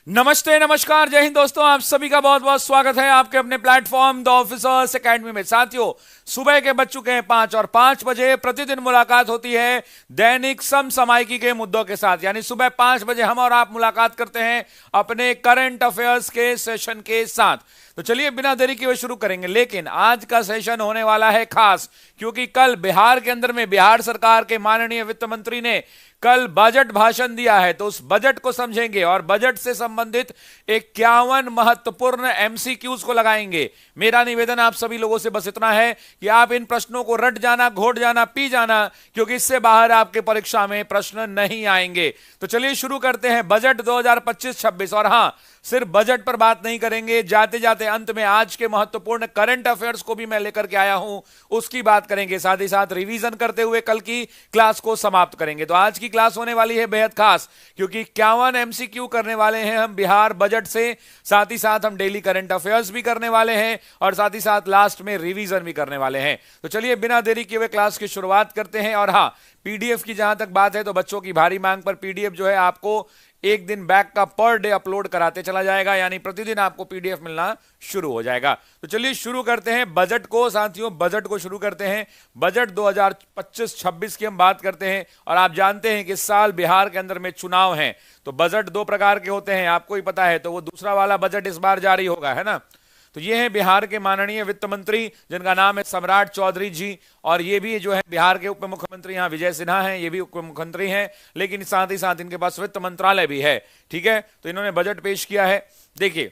नमस्ते, नमस्कार, जय हिंद दोस्तों। आप सभी का बहुत बहुत स्वागत है आपके अपने प्लेटफॉर्म द ऑफिसर्स एकेडमी में। साथियों, सुबह के बज चुके हैं 5 और 5 बजे प्रतिदिन मुलाकात होती है दैनिक समसामयिकी के मुद्दों के साथ। यानी सुबह 5 बजे हम और आप मुलाकात करते हैं अपने करंट अफेयर्स के सेशन के साथ। तो चलिए बिना देरी किए शुरू करेंगे। लेकिन आज का सेशन होने वाला है खास, क्योंकि कल बिहार के अंदर में बिहार सरकार के माननीय वित्त मंत्री ने कल बजट भाषण दिया है। तो उस बजट को समझेंगे और बजट से संबंधित 51 महत्वपूर्ण एमसीक्यूज को लगाएंगे। मेरा निवेदन आप सभी लोगों से बस इतना है कि आप इन प्रश्नों को रट जाना, घोट जाना, पी जाना, क्योंकि इससे बाहर आपके परीक्षा में प्रश्न नहीं आएंगे। तो चलिए शुरू करते हैं बजट 2025-26। और हां, सिर्फ बजट पर बात नहीं करेंगे, जाते जाते अंत में आज के महत्वपूर्ण करंट अफेयर्स को भी मैं लेकर के आया हूं, उसकी बात करेंगे। साथ ही साथ रिवीजन करते हुए कल की क्लास को समाप्त करेंगे। तो आज की क्लास होने वाली है बेहद खास, क्योंकि 51 एमसीक्यू करने वाले हैं हम बिहार बजट से। साथ ही साथ हम डेली करंट अफेयर्स भी करने वाले हैं और साथ ही साथ लास्ट में रिवीजन भी करने वाले हैं। तो चलिए बिना देरी किए हुए क्लास की शुरुआत करते हैं। और हां, पीडीएफ की जहां तक बात है तो बच्चों की भारी मांग पर पीडीएफ जो है आपको एक दिन बैक का पर डे अपलोड कराते चला जाएगा, यानी प्रतिदिन आपको पीडीएफ मिलना शुरू हो जाएगा। तो चलिए शुरू करते हैं बजट को। साथियों, बजट को शुरू करते हैं। बजट 2025-26 की हम बात करते हैं। और आप जानते हैं कि इस साल बिहार के अंदर में चुनाव हैं, तो बजट दो प्रकार के होते हैं, आपको ही पता है। तो वो दूसरा वाला बजट इस बार जारी होगा, है ना। तो ये है बिहार के माननीय वित्त मंत्री, जिनका नाम है सम्राट चौधरी जी। और ये भी जो है बिहार के उप मुख्यमंत्री यहाँ विजय सिन्हा हैं, ये भी उप मुख्यमंत्री हैं, लेकिन साथ ही साथ इनके पास वित्त मंत्रालय भी है। ठीक है, तो इन्होंने बजट पेश किया है। देखिए,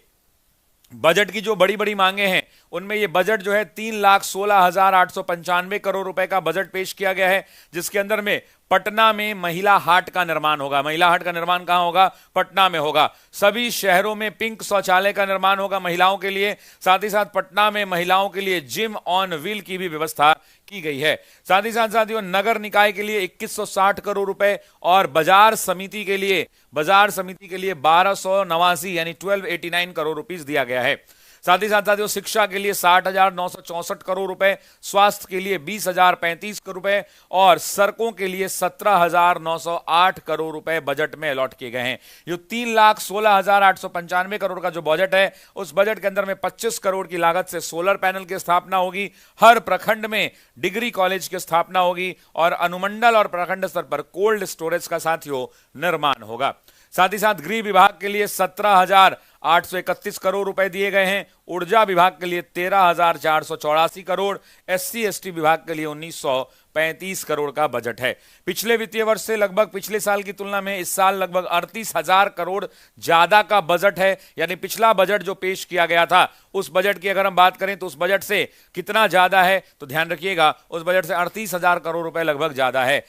बजट की जो बड़ी बड़ी मांगे हैं उनमें ये बजट जो है 3,16,895 करोड़ रुपए का बजट पेश किया गया है, जिसके अंदर में पटना में महिला हाट का निर्माण होगा। महिला हाट का निर्माण कहां होगा? पटना में होगा। सभी शहरों में पिंक शौचालय का निर्माण होगा महिलाओं के लिए। साथ ही साथ पटना में महिलाओं के लिए जिम ऑन व्हील की भी व्यवस्था की गई है। साथ ही साथ साथियों, नगर निकाय के लिए 2160 करोड़ रुपए और बाजार समिति के लिए 1289 यानी 1289 करोड़ रुपीस दिया गया है। साथ ही साथ साथियों, शिक्षा के लिए 60,964 करोड़ रुपए, स्वास्थ्य के लिए 20,035 करोड़ रुपए और सड़कों के लिए 17,908 करोड़ रुपए बजट में अलॉट किए गए हैं। ये 3,16,895 करोड़ का जो बजट है, उस बजट के अंदर में 25 करोड़ की लागत से सोलर पैनल की स्थापना होगी। हर प्रखंड में डिग्री कॉलेज की स्थापना होगी और अनुमंडल और प्रखंड स्तर पर कोल्ड स्टोरेज का साथियों निर्माण होगा। साथ ही साथ गृह विभाग के लिए 17,831 करोड़ रुपए दिए गए हैं। ऊर्जा विभाग के लिए 13,484 करोड़, एससी एसटी विभाग के लिए 1,935 करोड़ का बजट है। पिछले वित्तीय वर्ष से लगभग पिछले साल की तुलना में इस साल लगभग 38,000 करोड़ ज्यादा का बजट है। यानी पिछला बजट जो पेश किया गया था, उस बजट की अगर हम बात करें तो उस बजट से कितना ज्यादा है, तो ध्यान रखिएगा, उस बजट से 38,000 करोड़ रुपए लगभग ज्यादा है।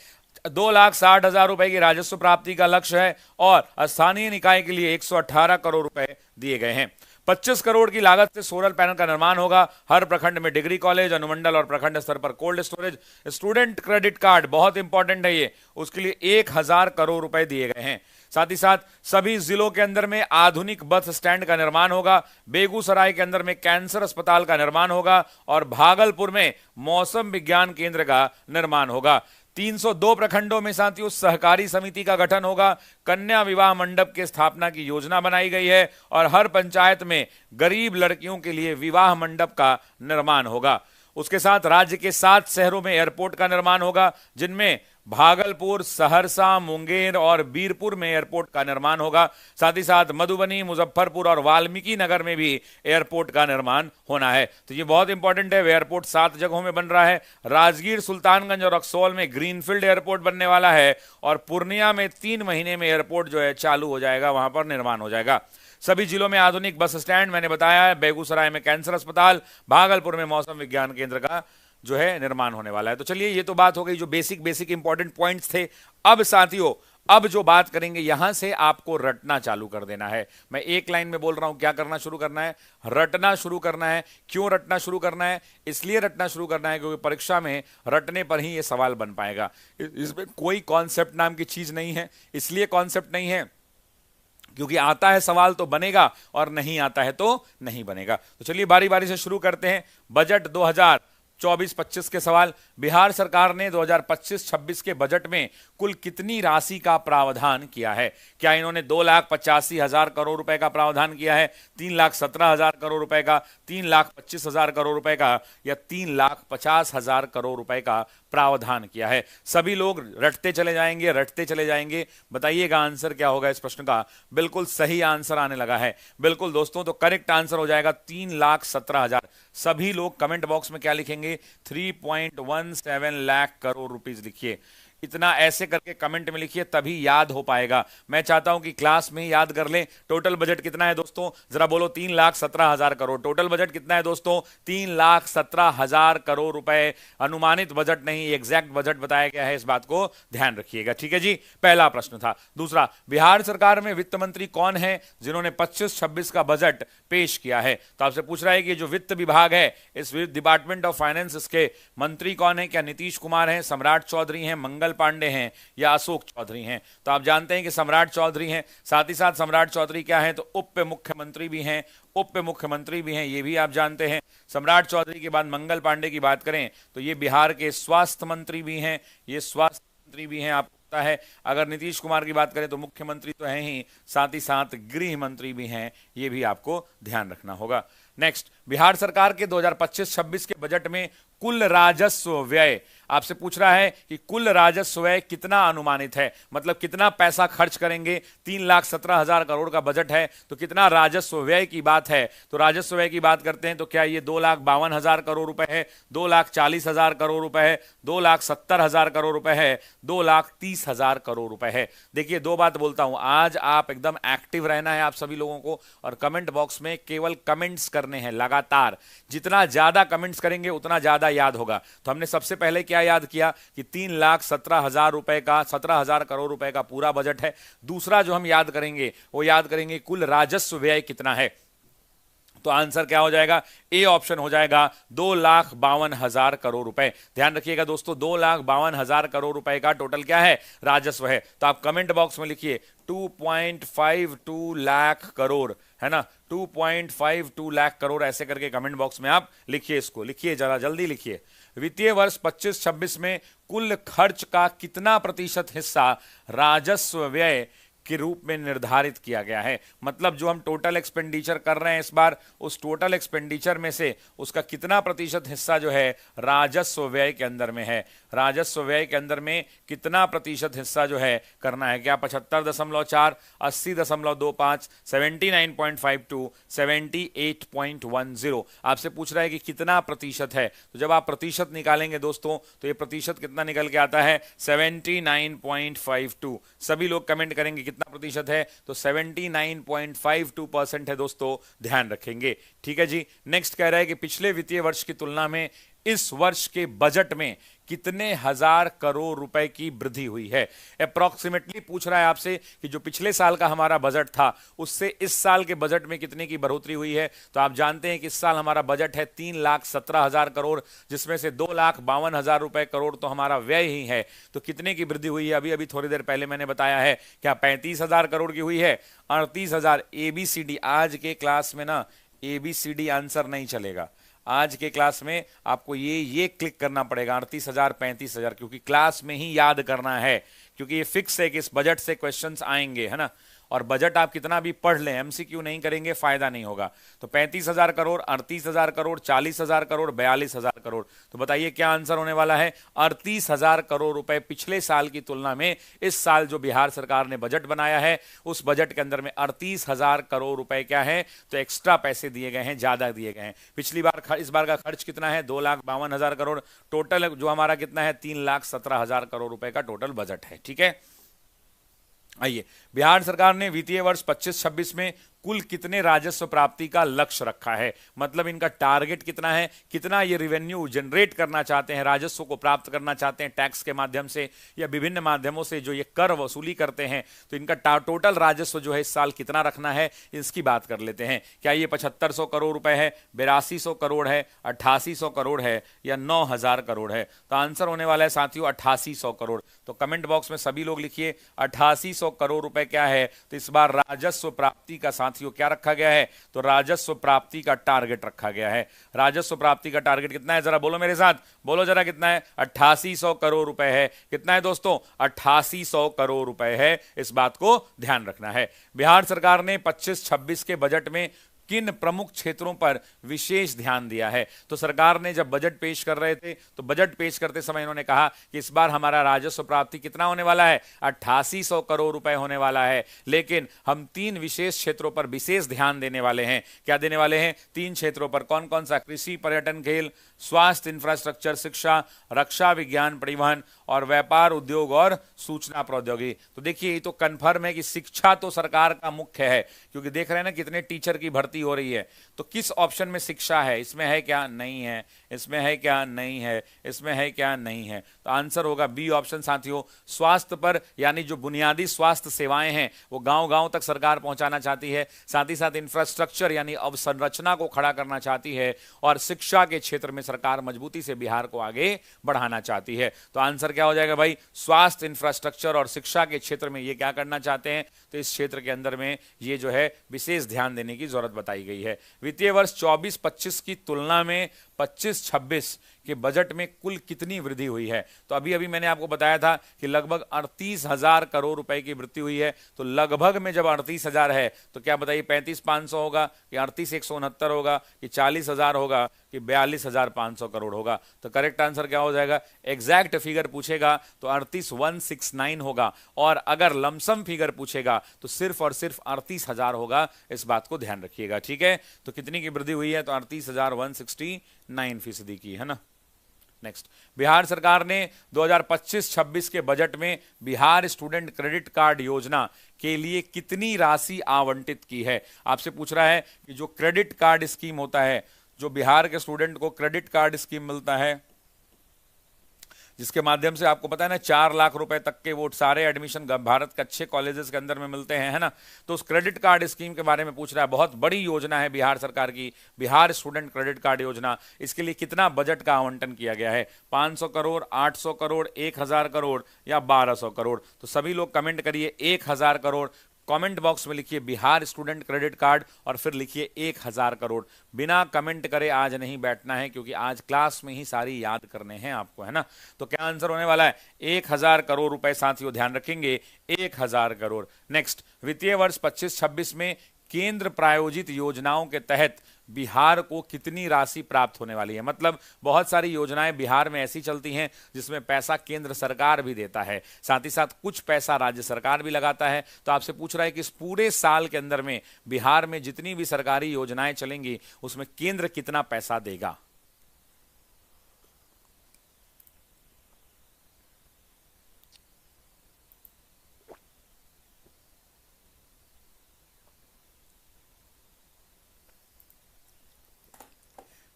2,60,000 रुपए की राजस्व प्राप्ति का लक्ष्य है और स्थानीय निकाय के लिए 118 करोड़ रुपए दिए गए हैं। 25 करोड़ की लागत से सोलर पैनल का निर्माण होगा। हर प्रखंड में डिग्री कॉलेज, अनुमंडल और प्रखंड स्तर पर cold storage. Student credit card बहुत इंपॉर्टेंट है, ये उसके लिए 1,000 करोड़ रुपए दिए गए हैं। साथ ही साथ सभी जिलों के अंदर में आधुनिक बस स्टैंड का निर्माण होगा। बेगूसराय के अंदर में कैंसर अस्पताल का निर्माण होगा और भागलपुर में मौसम विज्ञान केंद्र का निर्माण होगा। 302 प्रखंडों में साथियों सहकारी समिति का गठन होगा। कन्या विवाह मंडप के स्थापना की योजना बनाई गई है और हर पंचायत में गरीब लड़कियों के लिए विवाह मंडप का निर्माण होगा। उसके साथ राज्य के 7 शहरों में एयरपोर्ट का निर्माण होगा, जिनमें भागलपुर, सहरसा, मुंगेर और बीरपुर में एयरपोर्ट का निर्माण होगा। साथ ही साथ मधुबनी, मुजफ्फरपुर और वाल्मीकि नगर में भी एयरपोर्ट का निर्माण होना है। तो ये बहुत इंपॉर्टेंट है। एयरपोर्ट 7 जगहों में बन रहा है। राजगीर, सुल्तानगंज और रक्सौल में ग्रीनफील्ड एयरपोर्ट बनने वाला है और पूर्णिया में 3 महीने में एयरपोर्ट जो है चालू हो जाएगा, वहां पर निर्माण हो जाएगा। सभी जिलों में आधुनिक बस स्टैंड मैंने बताया है। बेगूसराय में कैंसर अस्पताल, भागलपुर में मौसम विज्ञान केंद्र का जो है निर्माण होने वाला है। तो चलिए, ये तो बात हो गई जो बेसिक इंपॉर्टेंट पॉइंट्स थे। अब साथियों, अब जो बात करेंगे, यहां से आपको रटना चालू कर देना है। मैं एक लाइन में बोल रहा हूं, क्या करना शुरू करना है? रटना शुरू करना है। क्यों रटना शुरू करना है? इसलिए रटना शुरू करना है क्योंकि परीक्षा में रटने पर ही यह सवाल बन पाएगा। इसमें कोई कॉन्सेप्ट नाम की चीज नहीं है। इसलिए कॉन्सेप्ट नहीं है क्योंकि आता है सवाल तो बनेगा और नहीं आता है तो नहीं बनेगा। तो चलिए बारी बारी से शुरू करते हैं। बजट 24-25 के सवाल, बिहार सरकार ने 2025-26 के बजट में कुल कितनी राशि का प्रावधान किया है? क्या इन्होंने 2,85,000 करोड़ रुपए का प्रावधान किया है, 3,17,000 करोड़ रुपए का, 3,25,000 करोड़ रुपए का, या 3,50,000 करोड़ रुपए का प्रावधान किया है? सभी लोग रटते चले जाएंगे, बताइएगा आंसर क्या होगा इस प्रश्न का। बिल्कुल सही आंसर आने लगा है, बिल्कुल दोस्तों, तो करेक्ट आंसर हो जाएगा 3,17,000। सभी लोग कमेंट बॉक्स में क्या लिखेंगे? 3.17 लाख करोड़ रुपीस लिखिए। इतना ऐसे करके कमेंट में लिखिए, तभी याद हो पाएगा। मैं चाहता हूं कि क्लास में ही याद कर लें। टोटल बजट कितना है दोस्तों? जरा बोलो। 3,17,000 करोड़। टोटल बजट कितना है दोस्तों? 3,17,000 करोड़ रुपए। अनुमानित बजट नहीं, एग्जैक्ट बजट बताया गया है, इस बात को ध्यान रखिएगा। ठीक है जी, पहला प्रश्न था। दूसरा, बिहार सरकार में वित्त मंत्री कौन है जिन्होंने 25-26 का बजट पेश किया है? तो आपसे पूछ रहा है कि जो वित्त विभाग है, इस डिपार्टमेंट ऑफ फाइनेंस, इसके मंत्री कौन है? क्या नीतीश कुमार हैं, सम्राट चौधरी हैं, मंगल पांडे हैं, या अशोक चौधरी हैं? तो आप जानते हैं कि सम्राट चौधरी हैं। साथ ही साथ सम्राट चौधरी क्या है? तो उप मुख्यमंत्री भी हैं, ये भी आप जानते हैं। सम्राट चौधरी के बाद मंगल पांडे की बात करें तो ये बिहार के स्वास्थ्य मंत्री भी हैं, आपको पता है। अगर नीतीश कुमार की बात करें तो मुख्यमंत्री तो हैं ही, साथ ही साथ गृह मंत्री भी हैं, ये भी आपको ध्यान रखना होगा। नेक्स्ट, बिहार सरकार के 2025-26 के बजट में कुल राजस्व व्यय, आपसे पूछ रहा है कि कुल राजस्व व्यय कितना अनुमानित है, मतलब कितना पैसा खर्च करेंगे। 3,17,000 करोड़ का बजट है, तो कितना राजस्व व्यय की बात है? तो राजस्व व्यय की बात करते हैं तो क्या ये 2,52,000 करोड़ रुपए है, 2,40,000 करोड़ रुपए है, 2,70,000 करोड़ रुपए है, 2,30,000 करोड़ रुपए है? देखिए, दो बात बोलता हूं, आज आप एकदम एक्टिव रहना है आप सभी लोगों को, और कमेंट बॉक्स में केवल कमेंट्स करने हैं लगातार। जितना ज्यादा कमेंट्स करेंगे उतना ज्यादा याद होगा। तो हमने सबसे पहले क्या याद किया कि 3,17,000 रुपए का, 17,000 करोड़ रुपए का पूरा बजट है। दूसरा जो हम याद करेंगे वो याद करेंगे कुल राजस्व व्यय कितना है। तो आंसर क्या हो जाएगा? ए ऑप्शन हो जाएगा, 2,52,000 करोड़ रुपए। ध्यान रखिएगा दोस्तों, 2,52,000 करोड़ रुपए का टोटल क्या है? राजस्व है। तो आप कमेंट बॉक्स में लिखिए 2.52 लाख करोड़, है ना, 2.52 लाख करोड़, ऐसे करके कमेंट बॉक्स में आप लिखिए। इसको लिखिए, जरा जल्दी लिखिए। वित्तीय वर्ष 25-26 में कुल खर्च का कितना प्रतिशत हिस्सा राजस्व व्यय के रूप में निर्धारित किया गया है? मतलब जो हम टोटल एक्सपेंडिचर कर रहे हैं इस बार, उस टोटल एक्सपेंडिचर में से उसका कितना प्रतिशत हिस्सा जो है राजस्व व्यय के अंदर में है? राजस्व व्यय के अंदर में कितना प्रतिशत हिस्सा जो है करना है? क्या 75.4, 80.25, 79.52, 78.10? आपसे पूछ रहा है कि कितना प्रतिशत है। तो जब आप प्रतिशत निकालेंगे दोस्तों तो ये प्रतिशत कितना निकल के आता है? 79.52। सभी लोग कमेंट करेंगे कितना प्रतिशत है, तो 79.52% है दोस्तों, ध्यान रखेंगे। ठीक है जी। नेक्स्ट कह रहा है कि पिछले वित्तीय वर्ष की तुलना में इस वर्ष के बजट में कितने हजार करोड़ रुपए की वृद्धि हुई है? अप्रॉक्सीमेटली पूछ रहा है आपसे कि जो पिछले साल का हमारा बजट था उससे इस साल के बजट में कितने की बढ़ोतरी हुई है। तो आप जानते हैं कि इस साल हमारा बजट है 3,17,000 करोड़, जिसमें से 2,52,000 रुपए करोड़ तो हमारा व्यय ही है। तो कितने की वृद्धि हुई है? अभी अभी थोड़ी देर पहले मैंने बताया है। क्या 35,000 करोड़ की हुई है? 38,000। ABCD आज के क्लास में ना ABCD आंसर नहीं चलेगा। आज के क्लास में आपको ये क्लिक करना पड़ेगा, 38,000, 35,000, क्योंकि क्लास में ही याद करना है, क्योंकि ये फिक्स है कि इस बजट से क्वेश्चंस आएंगे, है ना। और बजट आप कितना भी पढ़ लें, MCQ नहीं करेंगे फायदा नहीं होगा। तो 35,000 करोड़, 38,000 करोड़, 40,000 करोड़, 42,000 करोड़। तो बताइए क्या आंसर होने वाला है? 38,000 करोड़ रुपए पिछले साल की तुलना में इस साल जो बिहार सरकार ने बजट बनाया है उस बजट के अंदर में 38,000 करोड़ रुपए क्या है? तो एक्स्ट्रा पैसे दिए गए हैं, ज्यादा दिए गए हैं। पिछली बार इस बार का खर्च कितना है? 2,52,000 करोड़। टोटल जो हमारा कितना है? 3,17,000 करोड़ रुपए का टोटल बजट है। ठीक है। आइए, बिहार सरकार ने वित्तीय वर्ष 25-26 में कुल कितने राजस्व प्राप्ति का लक्ष्य रखा है? मतलब इनका टारगेट कितना है, कितना ये रेवेन्यू जनरेट करना चाहते हैं, राजस्व को प्राप्त करना चाहते हैं टैक्स के माध्यम से या विभिन्न माध्यमों से जो ये कर वसूली करते हैं। तो इनका टोटल राजस्व जो है इस साल कितना रखना है, इसकी बात कर लेते हैं। क्या ये 7,500 करोड़ रुपए है, 8,200 करोड़ है, 8,800 करोड़ है, या 9,000 करोड़ है? तो आंसर होने वाला है साथियों 8,800 करोड़। तो कमेंट बॉक्स में सभी लोग लिखिए 8,800 करोड़ रुपए क्या है। तो इस बार राजस्व प्राप्ति का साथियों क्या रखा गया है, तो राजस्व प्राप्ति का टारगेट रखा गया है। राजस्व प्राप्ति का टारगेट कितना है, जरा बोलो मेरे साथ, बोलो जरा कितना है, 8800 करोड़ रुपए है। कितना है दोस्तों, 8800 करोड़ रुपए है। इस बात को ध्यान रखना है। बिहार सरकार ने 25-26 के बजट में किन प्रमुख क्षेत्रों पर विशेष ध्यान दिया है। तो सरकार ने जब बजट पेश कर रहे थे तो बजट पेश करते समय इन्होंने कहा कि इस बार हमारा राजस्व प्राप्ति कितना होने वाला है, 8800 करोड़ रुपए होने वाला है। लेकिन हम 3 विशेष क्षेत्रों पर विशेष ध्यान देने वाले हैं। क्या देने वाले हैं, 3 क्षेत्रों पर। कौन कौन सा, कृषि, पर्यटन, खेल, स्वास्थ्य, इंफ्रास्ट्रक्चर, शिक्षा, रक्षा, विज्ञान, परिवहन और व्यापार, उद्योग और सूचना प्रौद्योगिकी। तो देखिए ये तो कंफर्म है कि शिक्षा तो सरकार का मुख्य है, क्योंकि देख रहे हैं ना कितने टीचर की भर्ती हो रही है। तो किस ऑप्शन में शिक्षा है, इसमें है क्या, नहीं है, इसमें है क्या, नहीं है, इसमें है क्या, नहीं है। तो आंसर होगा बी ऑप्शन साथियों। स्वास्थ्य पर, यानी जो बुनियादी स्वास्थ्य सेवाएं हैं वो गांव गांव तक सरकार पहुंचाना चाहती है। साथ ही साथ इंफ्रास्ट्रक्चर यानी अवसंरचना को खड़ा करना चाहती है, और शिक्षा के क्षेत्र में सरकार मजबूती से बिहार को आगे बढ़ाना चाहती है। तो आंसर क्या हो जाएगा भाई, स्वास्थ्य, इंफ्रास्ट्रक्चर और शिक्षा के क्षेत्र में ये क्या करना चाहते हैं, तो इस क्षेत्र के अंदर में ये जो है विशेष ध्यान देने की जरूरत बताई गई है। वित्तीय वर्ष 24-25 की तुलना में 25-26 के बजट में कुल कितनी वृद्धि हुई है। तो अभी अभी मैंने आपको बताया था कि लगभग 38,000 करोड़ रुपए की वृद्धि हुई है। तो लगभग में जब 38,000 है तो क्या बताइए, 35,500 होगा कि 38,169 होगा कि 40,000 होगा कि 42,500 करोड़ होगा। तो करेक्ट आंसर क्या हो जाएगा, एग्जैक्ट फिगर पूछेगा तो 38,169 होगा, और अगर लमसम फिगर पूछेगा तो सिर्फ और सिर्फ 38,000 होगा। इस बात को ध्यान रखिएगा, ठीक है। तो कितनी की वृद्धि हुई है, तो 38,169% की, है ना। नेक्स्ट, बिहार सरकार ने 2025-26 के बजट में बिहार स्टूडेंट क्रेडिट कार्ड योजना के लिए कितनी राशि आवंटित की है। आपसे पूछ रहा है कि जो क्रेडिट कार्ड स्कीम होता है, जो बिहार के स्टूडेंट को क्रेडिट कार्ड स्कीम मिलता है, जिसके माध्यम से आपको पता है ना 4 लाख रुपए तक के वो सारे एडमिशन भारत के अच्छे कॉलेजेस के अंदर में मिलते हैं, है ना। तो उस क्रेडिट कार्ड स्कीम के बारे में पूछ रहा है। बहुत बड़ी योजना है बिहार सरकार की, बिहार स्टूडेंट क्रेडिट कार्ड योजना। इसके लिए कितना बजट का आवंटन किया गया है, 500 करोड़, 800 करोड़, 1000 करोड़ या 1200 करोड़। तो सभी लोग कमेंट करिए 1000 करोड़। कमेंट बॉक्स में लिखिए बिहार स्टूडेंट क्रेडिट कार्ड और फिर लिखिए 1000 करोड़। बिना कमेंट करे आज नहीं बैठना है, क्योंकि आज क्लास में ही सारी याद करने हैं आपको, है ना। तो क्या आंसर होने वाला है, 1000 करोड़ रुपए। साथियों ध्यान रखेंगे 1000 करोड़। नेक्स्ट, वित्तीय वर्ष 25-26 में केंद्र प्रायोजित योजनाओं के तहत बिहार को कितनी राशि प्राप्त होने वाली है। मतलब बहुत सारी योजनाएं बिहार में ऐसी चलती हैं जिसमें पैसा केंद्र सरकार भी देता है, साथ ही साथ कुछ पैसा राज्य सरकार भी लगाता है। तो आपसे पूछ रहा है कि इस पूरे साल के अंदर में बिहार में जितनी भी सरकारी योजनाएं चलेंगी उसमें केंद्र कितना पैसा देगा।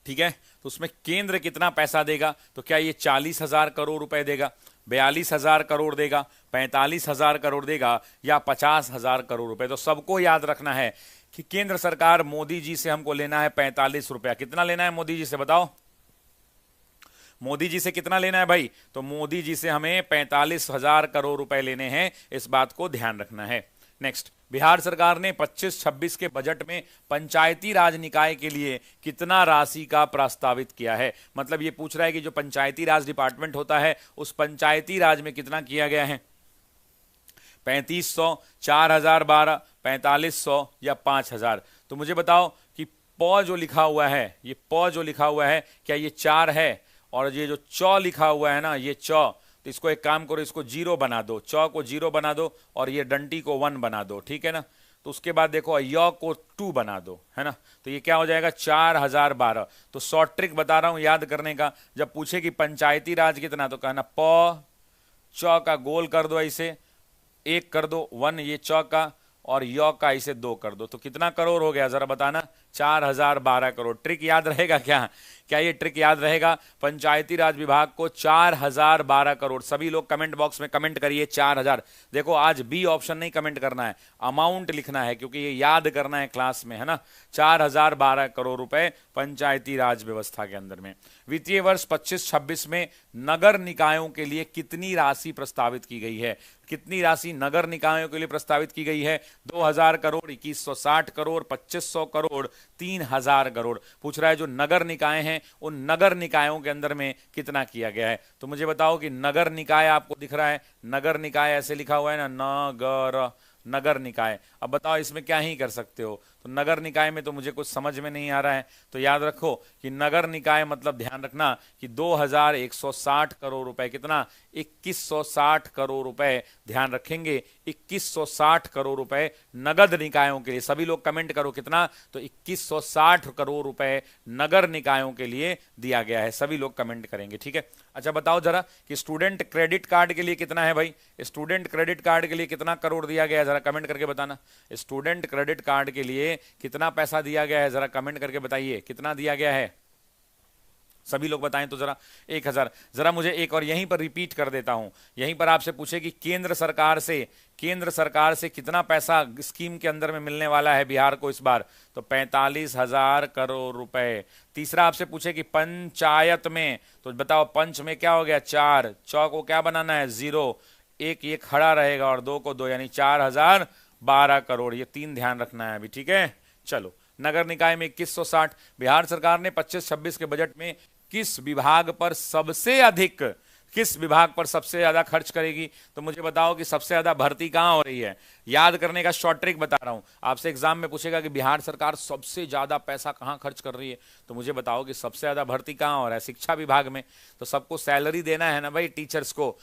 ठीक है, तो उसमें केंद्र कितना पैसा देगा। तो क्या ये 40,000 करोड़ रुपए देगा, 42,000 करोड़ देगा, 45,000 करोड़ देगा या 50,000 करोड़ रुपए। तो सबको याद रखना है कि केंद्र सरकार मोदी जी से हमको लेना है 45 रुपया। कितना लेना है मोदी जी से, बताओ मोदी जी से कितना लेना है भाई। तो मोदी जी से हमें 45,000 करोड़ रुपए लेने हैं, इस बात को ध्यान रखना है। नेक्स्ट, बिहार सरकार ने 25-26 के बजट में पंचायती राज निकाय के लिए कितना राशि का प्रस्तावित किया है। मतलब ये पूछ रहा है कि जो पंचायती राज डिपार्टमेंट होता है उस पंचायती राज में कितना किया गया है, 3500, 4012, 4500 या 5000। तो मुझे बताओ कि प जो लिखा हुआ है, ये प जो लिखा हुआ है क्या ये 4 है, और ये जो च लिखा हुआ है ना ये च, तो इसको एक काम करो, इसको 0 बना दो, च को 0 बना दो और ये डंटी को 1 बना दो, ठीक है ना। तो उसके बाद देखो य को 2 बना दो, है ना। तो ये क्या हो जाएगा 4012। तो शॉर्ट ट्रिक बता रहा हूं याद करने का, जब पूछे कि पंचायती राज कितना तो कहना प च का गोल कर दो, ऐसे 1 कर दो 1 ये च का, और य का इसे 2 कर दो। तो कितना करोड़ हो गया जरा बताना, 4012 करोड़। ट्रिक याद रहेगा क्या? क्या ये ट्रिक याद रहेगा? पंचायती राज विभाग को 4012 करोड़। सभी लोग कमेंट बॉक्स में कमेंट करिए 4000। देखो आज बी ऑप्शन नहीं कमेंट करना है, अमाउंट लिखना है, क्योंकि ये याद करना है क्लास में, है ना। 4012 करोड़ रुपए पंचायती राज व्यवस्था के अंदर में। वित्तीय वर्ष 25-26 में नगर निकायों के लिए कितनी राशि प्रस्तावित की गई है? कितनी राशि नगर निकायों के लिए प्रस्तावित की गई है? 2000 करोड़, 2160 करोड़, 2500 करोड़, 3000 करोड़। पूछ रहा है जो नगर निकाय हैं उन नगर निकायों के अंदर में कितना किया गया है। तो मुझे बताओ कि नगर निकाय आपको दिख रहा है, नगर निकाय ऐसे लिखा हुआ है ना, नगर निकाय। अब बताओ इसमें क्या ही कर सकते हो। तो नगर निकाय में तो मुझे कुछ समझ में नहीं आ रहा है। तो याद रखो कि नगर निकाय मतलब ध्यान रखना कि 2160 करोड़ रुपए, कितना? 2160 करोड़ रुपए। ध्यान रखेंगे 2160 करोड़ रुपए नगद निकायों के लिए। सभी लोग कमेंट करो कितना? तो 2160 करोड़ रुपए नगर निकायों के लिए दिया गया है। सभी लोग कमेंट करेंगे, ठीक है। अच्छा बताओ जरा कि स्टूडेंट क्रेडिट कार्ड के लिए कितना है भाई? स्टूडेंट क्रेडिट कार्ड के लिए कितना करोड़ दिया गया है, जरा कमेंट करके बताना। स्टूडेंट क्रेडिट कार्ड के लिए कितना पैसा दिया गया है, जरा कमेंट करके बताइए कितना दिया गया है। सभी लोग बताएं तो जरा। 1000। जरा मुझे एक और यहीं पर रिपीट कर देता हूं। यहीं पर आपसे पूछे कि केंद्र सरकार से कितना पैसा स्कीम के अंदर में मिलने वाला है बिहार को इस बार? तो 45,000 करोड़ रुपए। तीसरा आपसे पूछे कि पंचायत में, तो बताओ पंच में क्या हो गया? 4, चौ को क्या बनाना है? 0, एक ये खड़ा रहेगा और 2 को 2, यानी 4012 करोड़। ये 3 ध्यान रखना है अभी, ठीक है। चलो, नगर निकाय में 2160। बिहार सरकार ने 25-26 के बजट में किस विभाग पर सबसे ज्यादा खर्च करेगी? तो मुझे बताओ कि सबसे ज्यादा भर्ती कहां हो रही है। याद करने का शॉर्ट ट्रिक बता रहा हूं। आपसे एग्जाम में पूछेगा कि बिहार सरकार सबसे ज्यादा पैसा कहां खर्च कर रही है, तो मुझे बताओ कि सबसे ज्यादा भर्ती कहां हो रहा है? शिक्षा विभाग में। तो सबको सैलरी देना है ना भाई, टीचर्स को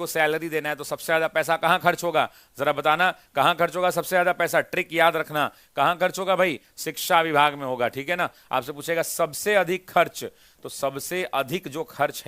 सैलरी देना है, तो सबसे ज्यादा पैसा कहां खर्च होगा? जरा बताना कहां खर्च होगा सबसे ज्यादा पैसा। ट्रिक याद रखना, कहां खर्च होगा भाई? शिक्षा विभाग में होगा, ठीक है ना। आपसे पूछेगा सबसे अधिक खर्च, तो सबसे अधिक जो खर्च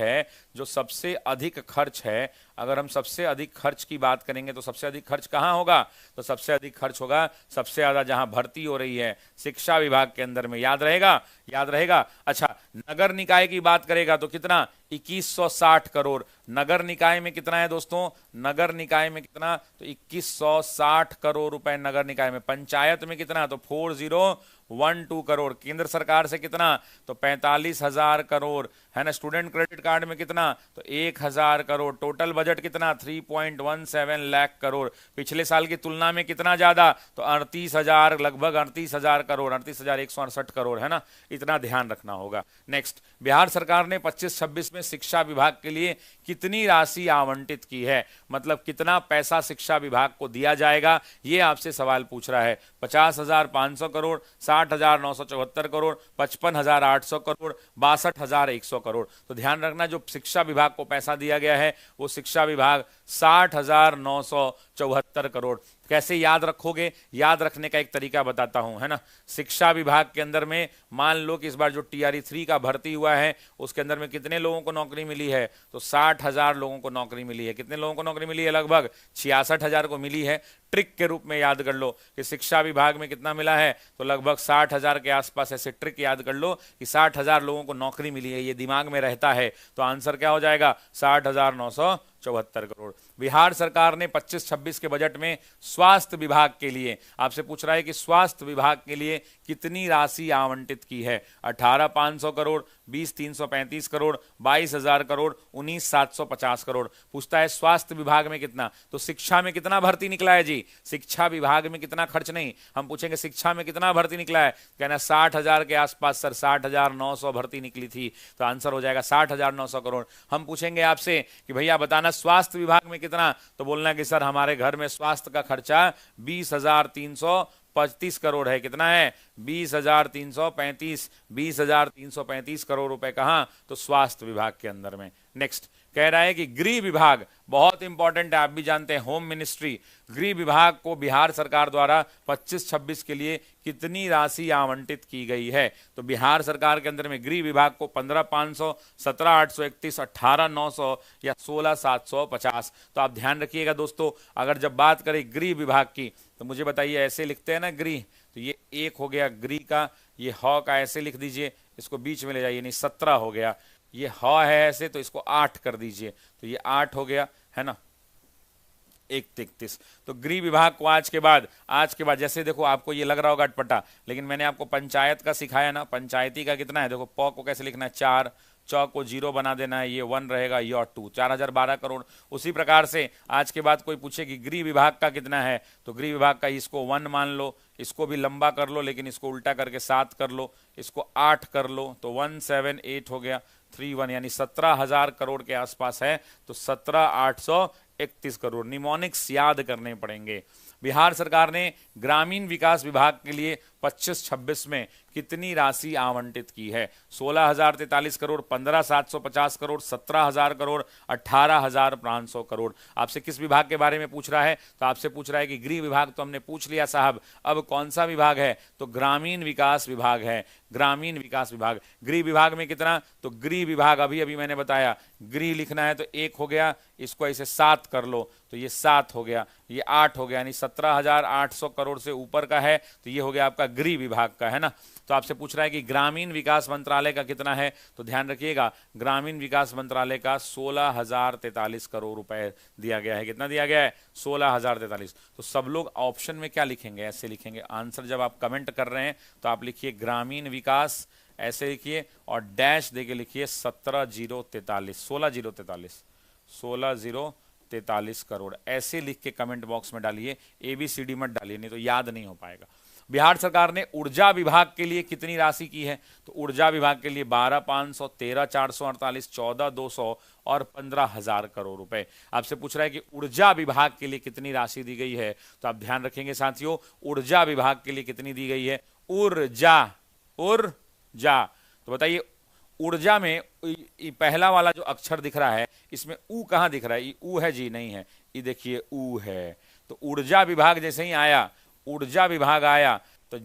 है, अगर हम सबसे अधिक खर्च की बात करेंगे तो सबसे अधिक खर्च कहां होगा? तो सबसे अधिक खर्च होगा सबसे ज्यादा जहां भर्ती हो रही है, शिक्षा विभाग के अंदर में। याद रहेगा। अच्छा, नगर निकाय की बात करेगा तो कितना? 2160 करोड़। नगर निकाय में कितना है दोस्तों? नगर निकाय में कितना? तो 2160 करोड़ रुपए नगर निकाय में। पंचायत में कितना? तो 4012 करोड़। केंद्र सरकार से कितना? तो 45,000 करोड़, है ना। स्टूडेंट क्रेडिट कार्ड में कितना? तो 1000 करोड़। टोटल बजट कितना? 3.17 लाख करोड़। पिछले साल की तुलना में कितना ज्यादा? तो 38,000, लगभग 38,000 करोड़, 38,168 करोड़, है ना। इतना ध्यान रखना होगा। नेक्स्ट, बिहार सरकार ने 25-26 में शिक्षा विभाग के लिए कितनी राशि आवंटित की है? मतलब कितना पैसा शिक्षा विभाग को दिया जाएगा, ये आपसे सवाल पूछ रहा है। 50,500 करोड़, 60,974 करोड़, 55,800 करोड़, 62,100 करोड़। तो ध्यान रखना जो शिक्षा विभाग को पैसा दिया गया है वो शिक्षा विभाग 60,974 करोड़। कैसे याद रखोगे? याद रखने का एक तरीका बताता हूं, है ना। शिक्षा विभाग के अंदर में मान लो कि इस बार जो TRE 3 का भर्ती हुआ है उसके अंदर में कितने लोगों को नौकरी मिली है? तो 60,000 लोगों को नौकरी मिली है। कितने लोगों को नौकरी मिली है? लगभग 66,000 को मिली है। ट्रिक के रूप में याद कर लो कि शिक्षा विभाग में कितना मिला है, तो लगभग 60,000 के आसपास। ऐसे ट्रिक याद कर लो कि 60,000 लोगों को नौकरी मिली है, ये दिमाग में रहता है। तो आंसर क्या हो जाएगा? 60,974 करोड़। बिहार सरकार ने 25-26 के बजट में स्वास्थ्य विभाग के लिए, आपसे पूछ रहा है कि स्वास्थ्य विभाग के लिए कितनी राशि आवंटित की है? 18,500 करोड़, 20,335 करोड़, 22,000 करोड़, 19,750 करोड़। पूछता है स्वास्थ्य विभाग में कितना, तो शिक्षा में कितना भर्ती निकला है जी? शिक्षा विभाग में कितना खर्च नहीं, हम पूछेंगे शिक्षा में कितना भर्ती निकला है। कहना 60,000 के आसपास सर, 60,900 भर्ती निकली थी, तो आंसर हो जाएगा 60,900 करोड़। हम पूछेंगे आपसे कि भैया बताना स्वास्थ्य विभाग में कितना, तो बोलना कि सर हमारे घर में स्वास्थ्य का खर्चा 20,335 करोड़ है। कितना है? 20,335 करोड़ रुपए। कहां? तो स्वास्थ्य विभाग के अंदर में। नेक्स्ट कह रहा है कि गृह विभाग, बहुत इंपॉर्टेंट है, आप भी जानते हैं, होम मिनिस्ट्री, गृह विभाग को बिहार सरकार द्वारा 25-26 के लिए कितनी राशि आवंटित की गई है? तो बिहार सरकार के अंदर में गृह विभाग को 15,500, 17,831, 18,900 या 16,750। तो आप ध्यान रखिएगा दोस्तों, अगर जब बात करें गृह विभाग की तो मुझे बताइए, ऐसे लिखते हैं ना गृह, तो ये एक हो गया गृह का, ये ह का ऐसे लिख दीजिए, इसको बीच में ले जाइए, नहीं 17 हो गया। ये ह है ऐसे, तो इसको 8 कर दीजिए, तो ये 8 हो गया, है ना, 1:33। तो गृह विभाग को आज के बाद जैसे देखो आपको ये लग रहा होगा अटपटा, लेकिन मैंने आपको पंचायत का सिखाया ना, पंचायती का कितना है, देखो प को कैसे लिखना है 4, च को 0 बना देना है, ये 1 रहेगा, ये 2, 4012 करोड़। उसी प्रकार से आज के बाद कोई पूछे कि गृह विभाग का कितना है, तो गृह विभाग का इसको 1 मान लो, इसको भी लंबा कर लो, लेकिन इसको उल्टा करके 7 कर लो, इसको 8 कर लो, तो 178 हो गया, 31, यानी 17,000 करोड़ के आसपास है। तो 17,831 करोड़ निमोनिक्स याद करने पड़ेंगे। बिहार सरकार ने ग्रामीण विकास विभाग के लिए 25-26 में कितनी राशि आवंटित की है? 16,043 करोड़, 15,750 करोड़, 17,000 करोड़, 18,500 करोड़। आपसे किस विभाग के बारे में पूछ रहा है? तो आपसे पूछ रहा है कि गृह विभाग तो हमने पूछ लिया साहब, अब कौन सा विभाग है? तो ग्रामीण विकास विभाग है, ग्रामीण विकास विभाग। गृह विभाग में कितना? तो गृह विभाग अभी मैंने बताया, गृह लिखना है तो 1 हो गया, इसको ऐसे 7 कर लो, तो ये 7 हो गया, ये 8 हो गया, यानी 17,800 करोड़ से ऊपर का है, तो ये हो गया आपका गृह विभाग का, है ना। तो आपसे पूछ रहा है कि ग्रामीण विकास मंत्रालय का कितना है, तो ध्यान रखिएगा ग्रामीण विकास मंत्रालय का 16,043 करोड़ रुपए दिया गया है। कितना दिया गया है? 16,043। तो सब लोग ऑप्शन में क्या लिखेंगे? ऐसे लिखेंगे आंसर। जब आप कमेंट कर रहे हैं तो आप लिखिए ग्रामीण विकास, ऐसे लिखिए और डैश देके लिखिए 17,043, 16,043, 16,043 करोड़, ऐसे लिख के कमेंट बॉक्स में डालिए, ABCD मत डालिए, नहीं तो याद नहीं हो पाएगा। बिहार सरकार ने ऊर्जा विभाग के लिए कितनी राशि की है? तो ऊर्जा विभाग के लिए 12,500, 13,448, 14,200 और 15,000 करोड़ रुपए। आपसे पूछ रहा है कि ऊर्जा विभाग के लिए कितनी राशि दी गई है, तो आप ध्यान रखेंगे साथियों, ऊर्जा विभाग के लिए कितनी दी गई है? ऊर्जा, ऊर्जा। तो बताइए ऊर्जा में पहला वाला जो अक्षर दिख रहा है, इसमें ऊ कहां दिख रहा है? ये ऊ है जी? नहीं है, ये देखिए ऊ है। तो ऊर्जा विभाग जैसे ही आया, ऊर्जा विभाग आया, तो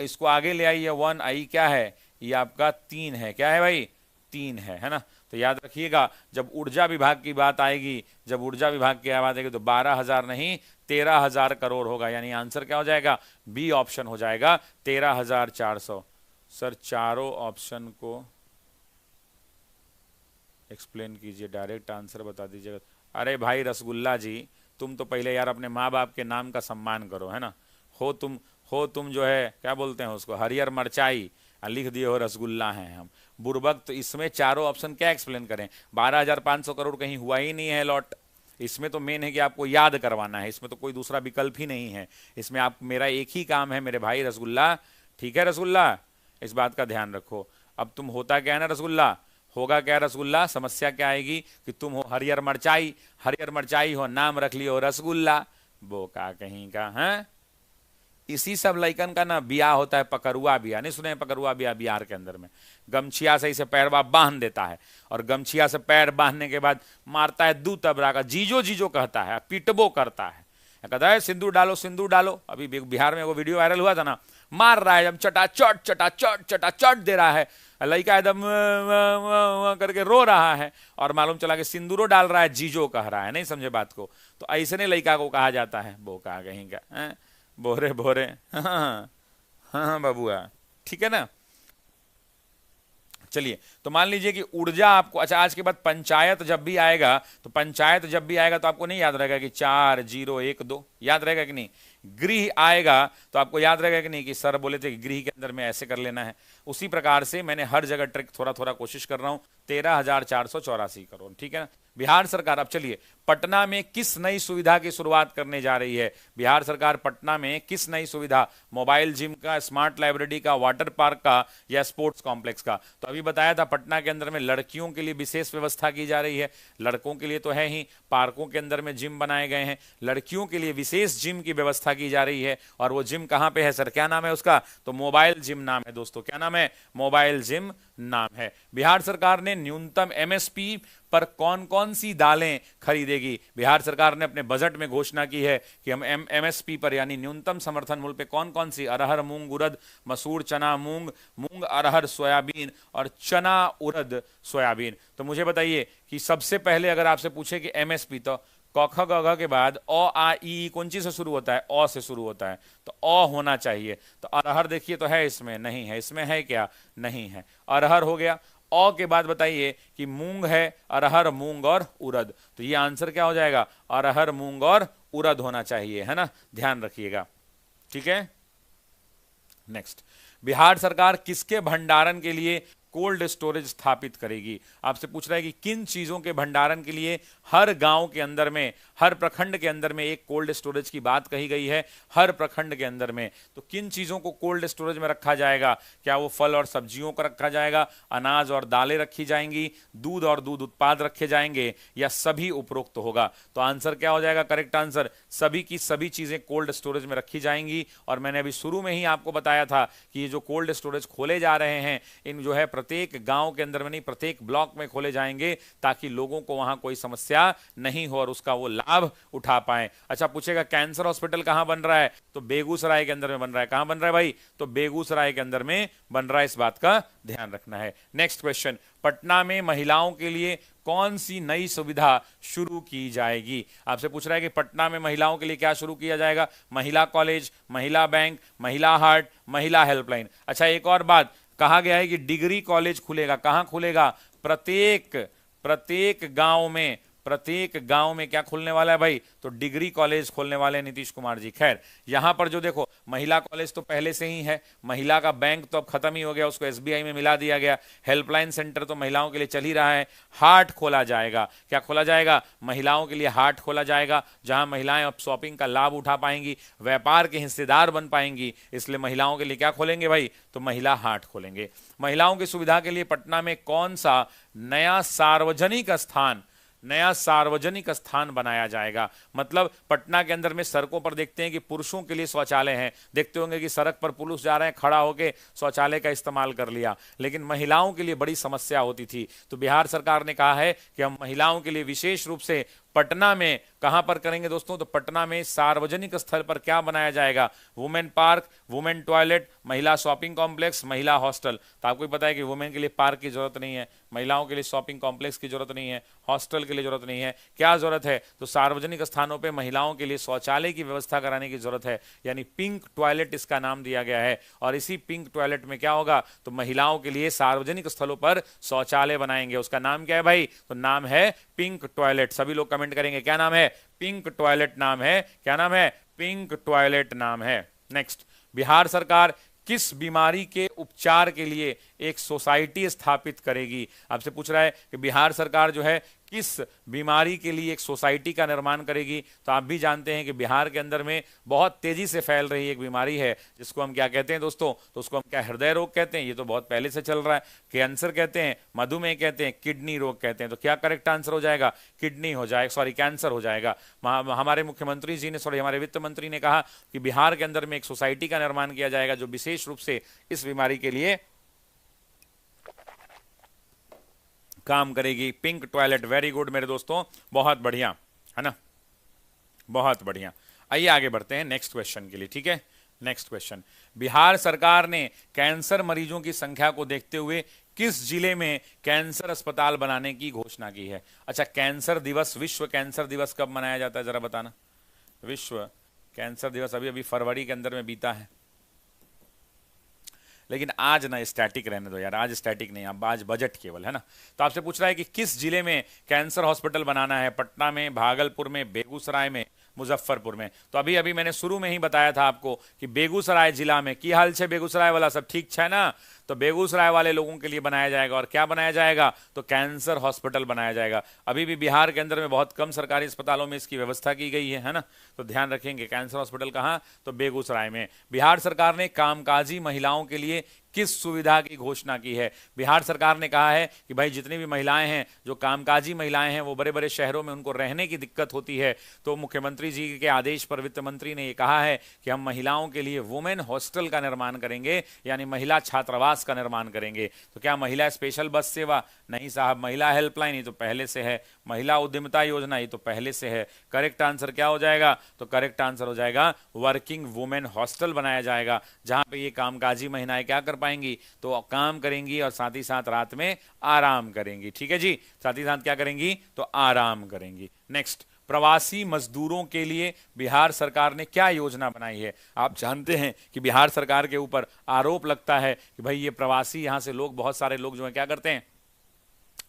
इसको आगे ले आइए 1, आई क्या है? ये आपका 3 है। क्या है भाई? 3 है ना। तो याद रखिएगा जब ऊर्जा विभाग की बात आएगी, जब ऊर्जा विभाग की बात आएगी तो 12,000 नहीं 13,000 करोड़ होगा, यानी आंसर क्या हो जाएगा? बी ऑप्शन हो जाएगा, 13,400। सर चारों ऑप्शन को एक्सप्लेन कीजिए, डायरेक्ट आंसर बता दीजिएगा। अरे भाई रसगुल्ला जी, तुम तो पहले यार अपने माँ बाप के नाम का सम्मान करो, है ना। हो तुम जो है क्या बोलते हैं उसको, हरियर मरचाई, लिख दिए हो रसगुल्ला हैं हम, बुर्बक। तो इसमें चारों ऑप्शन क्या एक्सप्लेन करें? 12,500 करोड़ कहीं हुआ ही नहीं है लॉट। इसमें तो मेन है कि आपको याद करवाना है, इसमें तो कोई दूसरा विकल्प ही नहीं है। इसमें आप, मेरा एक ही काम है मेरे भाई रसगुल्ला, ठीक है रसगुल्ला, इस बात का ध्यान रखो। अब तुम होता क्या है ना रसगुल्ला, होगा क्या रसगुल्ला, समस्या क्या आएगी कि तुम हो हरियर मरचाई, हरियर मरचाई हो, नाम रख लियो रसगुल्ला, बोका कहीं का है। इसी सब लइकन का ना बियाह होता है, पकरुआ बियाह, नहीं सुने? पकरुआ बियाह बिहार के अंदर में गमछिया से इसे पैरवा बांध देता है, और गमछिया से पैर बांधने के बाद मारता है दू तबरा का, जीजो जीजो कहता है, पिटबो करता है, कहता है सिंदूर डालो सिंदूर डालो। अभी बिहार में वो वीडियो वायरल हुआ था ना, मार रहा है जब चटाचट चटाचट चटाचट दे रहा है, लड़का एकदम करके रो रहा है, और मालूम चला कि सिंदूरो डाल रहा है, जीजो कह रहा है। नहीं समझे बात को? तो ऐसे नहीं लड़का को कहा जाता है, बोका कहीं का, बोरे बोरे, हाँ बबुआ, ठीक है ना। चलिए, तो मान लीजिए कि ऊर्जा आपको, अच्छा आज के बाद पंचायत जब भी आएगा, तो पंचायत जब भी आएगा तो आपको नहीं याद रहेगा कि 4-0-1-2, याद रहेगा कि नहीं? गृह आएगा तो आपको याद रहेगा कि नहीं कि सर बोले थे कि गृह के अंदर में ऐसे कर लेना है। उसी प्रकार से मैंने हर जगह ट्रिक थोड़ा थोड़ा कोशिश कर रहा हूं। 13,484 करोड़, ठीक है ना। बिहार सरकार, अब चलिए पटना में किस नई सुविधा की शुरुआत करने जा रही है? बिहार सरकार पटना में किस नई सुविधा, मोबाइल जिम का, स्मार्ट लाइब्रेरी का, वाटर पार्क का, या स्पोर्ट्स कॉम्प्लेक्स का? तो अभी बताया था पटना के अंदर में लड़कियों के लिए विशेष व्यवस्था की जा रही है, लड़कों के लिए तो है ही, पार्कों के अंदर में जिम बनाए गए हैं, लड़कियों के लिए विशेष जिम की व्यवस्था की जा रही है। और वो जिम कहां पे है सर, क्या नाम है उसका? तो मोबाइल जिम नाम है दोस्तों, क्या नाम है? मोबाइल जिम नाम है। बिहार सरकार ने न्यूनतम MSP पर कौन कौन सी दालें खरीदेगी? बिहार सरकार ने अपने बजट में घोषणा की है कि हम एमएसपी पर यानी न्यूनतम समर्थन मूल्य पे कौन कौन सी अरहर, मूंग, उड़द, मसूर, चना, मूंग, अरहर, सोयाबीन और चना, उड़द, सोयाबीन। तो मुझे बताइए कि सबसे पहले अगर आपसे पूछे कि एमएसपी, तो क ख ग घ के बाद अ आ ई कौन चीज से शुरू होता है? अ से शुरू होता है, तो अ होना चाहिए। तो अरहर देखिए तो है इसमें? नहीं है। इसमें है क्या? नहीं है। अरहर हो गया। अ के बाद बताइए कि मूंग है, अरहर, मूंग और उड़द। तो ये आंसर क्या हो जाएगा? अरहर, मूंग और उड़द होना चाहिए, है ना? ध्यान रखिएगा, ठीक है। नेक्स्ट, बिहार सरकार किसके भंडारण के लिए कोल्ड स्टोरेज स्थापित करेगी? आपसे पूछ रहा है कि किन चीजों के भंडारण के लिए हर गांव के अंदर में, हर प्रखंड के अंदर में एक कोल्ड स्टोरेज की बात कही गई है, हर प्रखंड के अंदर में। तो किन चीजों को कोल्ड स्टोरेज में रखा जाएगा? क्या वो फल और सब्जियों को रखा जाएगा, अनाज और दालें रखी जाएंगी, दूध और दूध उत्पाद रखे जाएंगे, या सभी उपरोक्त होगा? तो आंसर क्या हो जाएगा? करेक्ट आंसर सभी की सभी चीजें कोल्ड स्टोरेज में रखी जाएंगी। और मैंने अभी शुरू में ही आपको बताया था कि ये जो कोल्ड स्टोरेज खोले जा रहे हैं, इन जो है प्रत्येक गांव के अंदर में नहीं, प्रत्येक ब्लॉक में खोले जाएंगे, ताकि लोगों को वहां कोई समस्या नहीं हो और उसका वो लाभ उठा पाए। अच्छा, पूछेगा कैंसर हॉस्पिटल कहां बन रहा है? तो बेगूसराय के अंदर में बन रहा है। कहां बन रहा है भाई? तो बेगूसराय के अंदर में बन रहा है। इस बात का ध्यान रखना है। नेक्स्ट क्वेश्चन, पटना में महिलाओं के लिए कौन सी नई सुविधा शुरू की जाएगी? आपसे पूछ रहा है कि पटना में महिलाओं के लिए क्या शुरू किया जाएगा? महिला कॉलेज, महिला बैंक, महिला हाट, महिला हेल्पलाइन। अच्छा, एक और बात कहा गया है कि डिग्री कॉलेज खुलेगा। कहां खुलेगा? प्रत्येक गांव में क्या खुलने वाला है भाई? तो डिग्री कॉलेज खोलने वाले हैं नीतीश कुमार जी। खैर, यहां पर जो देखो, महिला कॉलेज तो पहले से ही है, महिला का बैंक तो अब खत्म ही हो गया, उसको एसबीआई में मिला दिया गया, हेल्पलाइन सेंटर तो महिलाओं के लिए चल ही रहा है। हाट खोला जाएगा। क्या खोला जाएगा? महिलाओं के लिए हाट खोला जाएगा, जहां महिलाएं अब शॉपिंग का लाभ उठा पाएंगी, व्यापार के हिस्सेदार बन पाएंगी। इसलिए महिलाओं के लिए क्या खोलेंगे भाई? तो महिला हाट खोलेंगे। महिलाओं की सुविधा के लिए पटना में कौन सा नया सार्वजनिक स्थान बनाया जाएगा? मतलब पटना के अंदर में सड़कों पर देखते हैं कि पुरुषों के लिए शौचालय हैं, देखते होंगे कि सड़क पर पुरुष जा रहे हैं, खड़ा होकर शौचालय का इस्तेमाल कर लिया, लेकिन महिलाओं के लिए बड़ी समस्या होती थी। तो बिहार सरकार ने कहा है कि हम महिलाओं के लिए विशेष रूप से पटना में, कहां पर करेंगे दोस्तों? तो पटना में सार्वजनिक स्थल पर क्या बनाया जाएगा? वुमेन पार्क, वुमेन टॉयलेट, महिला शॉपिंग कॉम्प्लेक्स, महिला हॉस्टल। तो आपको पता है कि वुमेन के लिए पार्क की जरूरत नहीं है, महिलाओं के लिए शॉपिंग कॉम्प्लेक्स की जरूरत नहीं है, हॉस्टल के लिए जरूरत नहीं है। क्या जरूरत है? तो सार्वजनिक स्थानों पर महिलाओं के लिए शौचालय की व्यवस्था कराने की जरूरत है, यानी पिंक टॉयलेट इसका नाम दिया गया है। और इसी पिंक टॉयलेट में क्या होगा? तो महिलाओं के लिए सार्वजनिक स्थलों पर शौचालय बनाएंगे। उसका नाम क्या है भाई? तो नाम है पिंक टॉयलेट। सभी लोग कमेंट करेंगे, क्या नाम है? पिंक टॉयलेट नाम है। क्या नाम है? पिंक टॉयलेट नाम है। नेक्स्ट, बिहार सरकार किस बीमारी के उपचार के लिए एक सोसाइटी स्थापित करेगी? आपसे पूछ रहा है कि बिहार सरकार जो है किस बीमारी के लिए एक सोसाइटी का निर्माण करेगी। तो आप भी जानते हैं कि बिहार के अंदर में बहुत तेजी से फैल रही एक बीमारी है, जिसको हम क्या कहते हैं दोस्तों? तो उसको हम क्या हृदय रोग कहते हैं, ये तो बहुत पहले से चल रहा है। कैंसर कहते हैं, मधुमेह कहते हैं, किडनी रोग कहते हैं। तो क्या करेक्ट आंसर हो जाएगा? किडनी हो जाएगा, सॉरी कैंसर हो जाएगा। हमारे मुख्यमंत्री जी ने, सॉरी हमारे वित्त मंत्री ने कहा कि बिहार के अंदर में एक सोसाइटी का निर्माण किया जाएगा जो विशेष रूप से इस बीमारी के लिए काम करेगी। पिंक टॉयलेट, वेरी गुड मेरे दोस्तों, बहुत बढ़िया, है ना, बहुत बढ़िया। आइए आगे बढ़ते हैं नेक्स्ट क्वेश्चन के लिए, ठीक है। नेक्स्ट क्वेश्चन, बिहार सरकार ने कैंसर मरीजों की संख्या को देखते हुए किस जिले में कैंसर अस्पताल बनाने की घोषणा की है? अच्छा, कैंसर दिवस, विश्व कैंसर दिवस कब मनाया जाता है जरा बताना? विश्व कैंसर दिवस अभी फरवरी के अंदर में बीता है, लेकिन आज ना स्टैटिक रहने दो यार, आज स्टैटिक नहीं, अब आज बजट केवल, है ना। तो आपसे पूछ रहा है कि किस जिले में कैंसर हॉस्पिटल बनाना है? पटना में, भागलपुर में, बेगूसराय में, मुजफ्फरपुर में। तो अभी अभी मैंने शुरू में ही बताया था आपको कि बेगूसराय जिला में की हाल है, बेगूसराय वाला सब ठीक है ना? तो बेगूसराय वाले लोगों के लिए बनाया जाएगा। और क्या बनाया जाएगा? तो कैंसर हॉस्पिटल बनाया जाएगा। अभी भी बिहार के अंदर में बहुत कम सरकारी अस्पतालों में इसकी व्यवस्था की गई है ना। तो ध्यान रखेंगे, कैंसर हॉस्पिटल कहाँ? तो बेगूसराय में। बिहार सरकार ने कामकाजी महिलाओं के लिए किस सुविधा की घोषणा की है? बिहार सरकार ने कहा है कि भाई जितनी भी महिलाएं हैं, जो कामकाजी महिलाएं हैं, वो बड़े बड़े शहरों में उनको रहने की दिक्कत होती है, तो मुख्यमंत्री जी के आदेश पर वित्त मंत्री ने ये कहा है कि हम महिलाओं के लिए वुमेन हॉस्टल का निर्माण करेंगे, यानी महिला छात्रावास आवास का निर्माण करेंगे। तो क्या महिला स्पेशल बस सेवा? नहीं साहब। महिला हेल्पलाइन, ये तो पहले से है। महिला उद्यमिता योजना, ये तो पहले से है। करेक्ट आंसर क्या हो जाएगा? तो करेक्ट आंसर हो जाएगा वर्किंग वुमेन हॉस्टल बनाया जाएगा, जहां पे ये कामकाजी महिलाएं क्या कर पाएंगी? तो काम करेंगी और साथ ही साथ रात में आराम करेंगी। ठीक है जी, साथ ही साथ क्या करेंगी? तो आराम करेंगी। नेक्स्ट, प्रवासी मजदूरों के लिए बिहार सरकार ने क्या योजना बनाई है? आप जानते हैं कि बिहार सरकार के ऊपर आरोप लगता है कि भाई ये प्रवासी, यहां से लोग, बहुत सारे लोग जो है क्या करते हैं,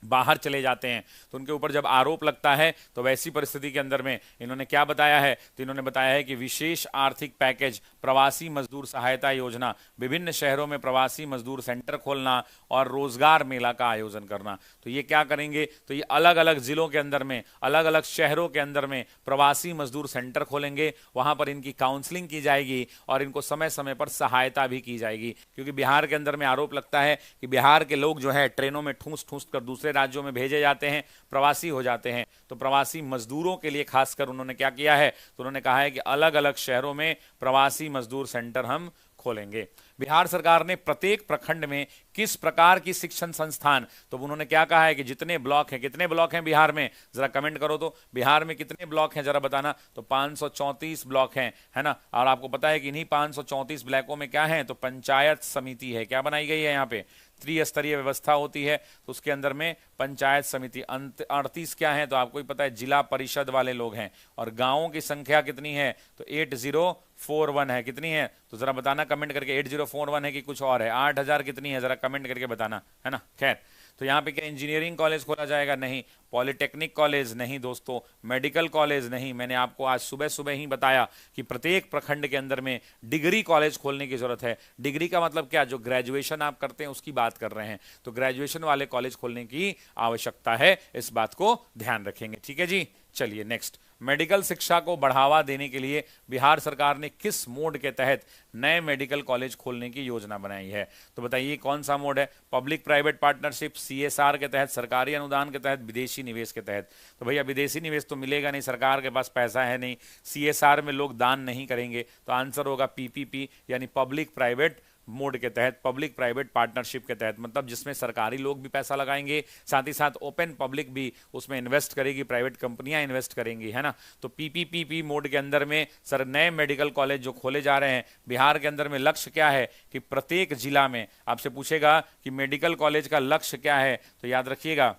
बाहर चले जाते हैं। तो उनके ऊपर जब आरोप लगता है तो वैसी परिस्थिति के अंदर में इन्होंने क्या बताया है? तो इन्होंने बताया है कि विशेष आर्थिक पैकेज, प्रवासी मजदूर सहायता योजना, विभिन्न शहरों में प्रवासी मजदूर सेंटर खोलना और रोजगार मेला का आयोजन करना। तो ये क्या करेंगे? तो ये अलग अलग जिलों के अंदर में, अलग अलग शहरों के अंदर में प्रवासी मजदूर सेंटर खोलेंगे। वहां पर इनकी काउंसलिंग की जाएगी और इनको समय समय पर सहायता भी की जाएगी। क्योंकि बिहार के अंदर में आरोप लगता है कि बिहार के लोग जो है ट्रेनों में ठूस ठूस कर दूसरे राज्यों में भेजे जाते हैं, प्रवासी हो जाते हैं। तो प्रवासी मजदूरों के लिए खासकर उन्होंने क्या किया है? तो उन्होंने कहा है कि अलग अलग शहरों में प्रवासी मजदूर सेंटर हम खोलेंगे। बिहार सरकार ने प्रत्येक प्रखंड में किस प्रकार की शिक्षण संस्थान, तो उन्होंने क्या कहा है कि जितने ब्लॉक हैं, कितने ब्लॉक हैं बिहार में, जरा कमेंट करो तो, बिहार में कितने ब्लॉक हैं जरा बताना। तो 534 ब्लॉक हैं, है ना। और आपको पता है कि इन्हीं 534 ब्लॉकों में क्या है? तो पंचायत समिति है। क्या बनाई गई है? यहाँ पे त्रिस्तरीय व्यवस्था होती है, तो उसके अंदर में पंचायत समिति। 38 क्या है? तो आपको ही पता है, जिला परिषद वाले लोग हैं। और गांवों की संख्या कितनी है? तो 8041 है। कितनी है? तो जरा बताना कमेंट करके, 8041 है कि कुछ और है? 8000 कितनी है? जरा कमेंट करके बताना, है ना। खैर, तो यहाँ पे क्या इंजीनियरिंग कॉलेज खोला जाएगा? नहीं। Polytechnic college? नहीं दोस्तों। Medical college? नहीं। मैंने आपको आज सुबह सुबह ही बताया कि प्रत्येक प्रखंड के अंदर में डिग्री कॉलेज खोलने की जरूरत है। डिग्री का मतलब क्या? जो ग्रेजुएशन आप करते हैं उसकी बात कर रहे हैं। तो ग्रेजुएशन वाले कॉलेज खोलने की आवश्यकता है, इस बात को ध्यान रखेंगे। ठीक है जी, चलिए नेक्स्ट। मेडिकल शिक्षा को बढ़ावा देने के लिए बिहार सरकार ने किस मोड के तहत नए मेडिकल कॉलेज खोलने की योजना बनाई है? तो बताइए कौन सा मोड है? पब्लिक प्राइवेट पार्टनरशिप, CSR के तहत, सरकारी अनुदान के तहत, विदेशी निवेश के तहत। तो भैया विदेशी निवेश तो मिलेगा नहीं, सरकार के पास पैसा है नहीं। CSR में लोग दान नहीं करेंगे, तो आंसर होगा PPP यानी पब्लिक प्राइवेट मोड के तहत, पब्लिक प्राइवेट पार्टनरशिप के तहत। मतलब जिसमें सरकारी लोग भी पैसा लगाएंगे, साथ ही साथ ओपन पब्लिक भी उसमें इन्वेस्ट करेगी, प्राइवेट कंपनियां इन्वेस्ट करेंगी, है ना। तो PPP मोड के अंदर में सर नए मेडिकल कॉलेज जो खोले जा रहे हैं बिहार के अंदर में, लक्ष्य क्या है कि प्रत्येक जिला में, आपसे पूछेगा कि मेडिकल कॉलेज का लक्ष्य क्या है, तो याद रखिएगा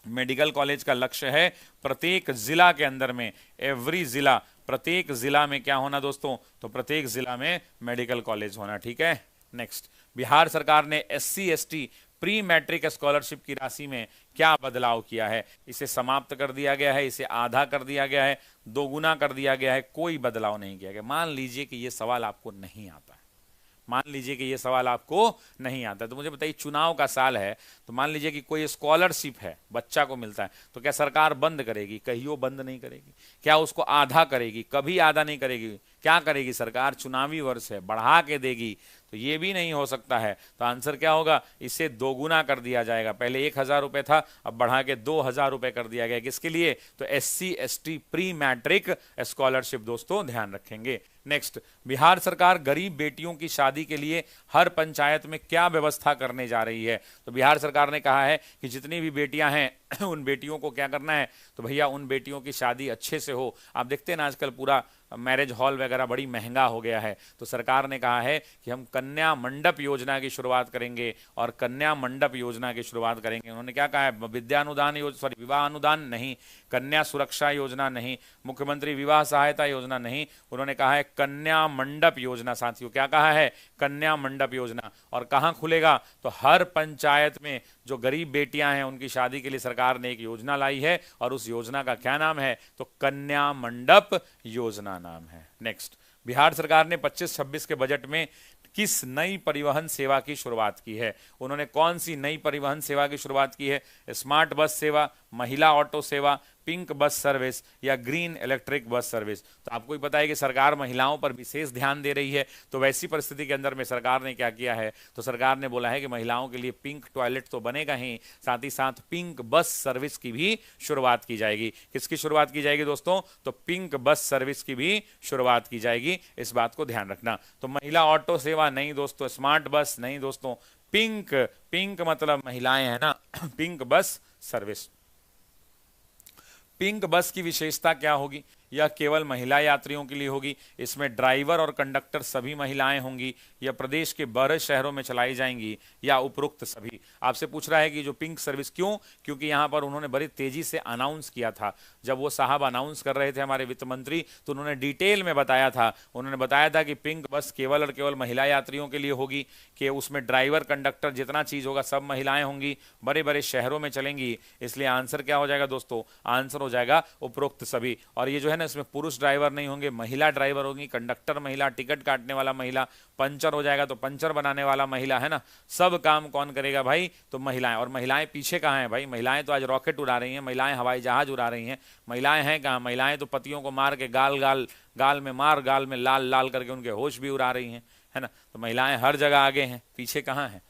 मेडिकल कॉलेज का लक्ष्य है प्रत्येक जिला के अंदर में, एवरी जिला, प्रत्येक जिला में क्या होना दोस्तों? तो प्रत्येक जिला में मेडिकल कॉलेज होना। ठीक है, नेक्स्ट। बिहार सरकार ने SC ST pre matric scholarship की राशि में क्या बदलाव किया है? इसे समाप्त कर दिया गया है, इसे आधा कर दिया गया है, दोगुना कर दिया गया है, कोई बदलाव नहीं किया गया। मान लीजिए कि यह सवाल आपको नहीं आता है, मान लीजिए कि ये सवाल आपको नहीं आता, तो मुझे बताइए चुनाव का साल है, तो मान लीजिए कि कोई स्कॉलरशिप है, बच्चा को मिलता है, तो क्या सरकार बंद करेगी? कहियो बंद नहीं करेगी। क्या उसको आधा करेगी? कभी आधा नहीं करेगी। क्या करेगी सरकार? चुनावी वर्ष है, बढ़ा के देगी, तो ये भी नहीं हो सकता है। तो आंसर क्या होगा? इसे दोगुना कर दिया जाएगा। पहले 1000 रुपए था, अब बढ़ा के 2000 रुपए कर दिया गया। किसके लिए? तो SC ST pre matric scholarship दोस्तों, ध्यान रखेंगे। नेक्स्ट, बिहार सरकार गरीब बेटियों की शादी के लिए हर पंचायत में क्या व्यवस्था करने जा रही है? तो बिहार सरकार ने कहा है कि जितनी भी बेटियां हैं उन बेटियों को क्या करना है? तो भैया उन बेटियों की शादी अच्छे से हो। आप देखते हैं ना आजकल पूरा मैरिज हॉल वगैरह बड़ी महंगा हो गया है, तो सरकार ने कहा है कि हम कन्या मंडप योजना की शुरुआत करेंगे, और कन्या मंडप योजना की शुरुआत करेंगे। उन्होंने क्या कहा है? विद्या अनुदान विवाह अनुदान नहीं, कन्या सुरक्षा योजना नहीं, मुख्यमंत्री विवाह सहायता योजना नहीं, उन्होंने कहा है कन्या मंडप योजना। साथियों क्या कहा है? कन्या मंडप योजना। और कहाँ खुलेगा? तो हर पंचायत में जो गरीब बेटियां हैं उनकी शादी के लिए सरकार ने एक योजना लाई है, और उस योजना का क्या नाम है? तो कन्या मंडप योजना नाम है। नेक्स्ट, बिहार सरकार ने 25-26 के बजट में किस नई परिवहन सेवा की शुरुआत की है? उन्होंने कौन सी नई परिवहन सेवा की शुरुआत की है? स्मार्ट बस सेवा, महिला ऑटो सेवा, पिंक बस सर्विस या ग्रीन इलेक्ट्रिक बस सर्विस। तो आपको ही पता है कि सरकार महिलाओं पर विशेष ध्यान दे रही है, तो वैसी परिस्थिति के अंदर में सरकार ने क्या किया है, तो सरकार ने बोला है कि महिलाओं के लिए पिंक टॉयलेट तो बनेगा ही, साथ ही साथ पिंक बस सर्विस की भी शुरुआत की जाएगी। किसकी शुरुआत की जाएगी दोस्तों, तो पिंक बस सर्विस की भी शुरुआत की जाएगी, इस बात को ध्यान रखना। तो महिला ऑटो सेवा नहीं दोस्तों, स्मार्ट बस नहीं दोस्तों, पिंक, पिंक मतलब महिलाएं है ना, पिंक बस सर्विस। पिंक बस की विशेषता क्या होगी, यह केवल महिला यात्रियों के लिए होगी, इसमें ड्राइवर और कंडक्टर सभी महिलाएं होंगी, यह प्रदेश के 12 शहरों में चलाई जाएंगी या उपरोक्त सभी। आपसे पूछ रहा है कि जो पिंक सर्विस क्यों, क्योंकि यहां पर उन्होंने बड़ी तेजी से अनाउंस किया था। जब वो साहब अनाउंस कर रहे थे हमारे वित्त मंत्री, तो उन्होंने डिटेल में बताया था, उन्होंने बताया था कि पिंक बस केवल और केवल महिला यात्रियों के लिए होगी, कि उसमें ड्राइवर कंडक्टर जितना चीज होगा सब महिलाएं होंगी, बड़े बड़े शहरों में चलेंगी। इसलिए आंसर क्या हो जाएगा दोस्तों, आंसर हो जाएगा उपरोक्त सभी। और ये जो है ना, इसमें पुरुष ड्राइवर नहीं होंगे, महिला ड्राइवर होंगी, कंडक्टर महिला, टिकट काटने वाला महिला, पंचर हो जाएगा तो पंचर बनाने वाला महिला, है ना, सब काम कौन करेगा भाई, तो महिलाएं। और महिलाएं पीछे कहाँ हैं भाई, महिलाएं तो आज रॉकेट उड़ा रही हैं, महिलाएं हवाई जहाज उड़ा रही हैं, महिलाएं हैं कहाँ, महिलाएं तो पतियों को मार के गाल में मार, गाल में लाल लाल करके उनके होश भी उड़ा रही हैं, है ना। तो महिलाएं हर जगह आगे हैं, पीछे कहाँ हैं।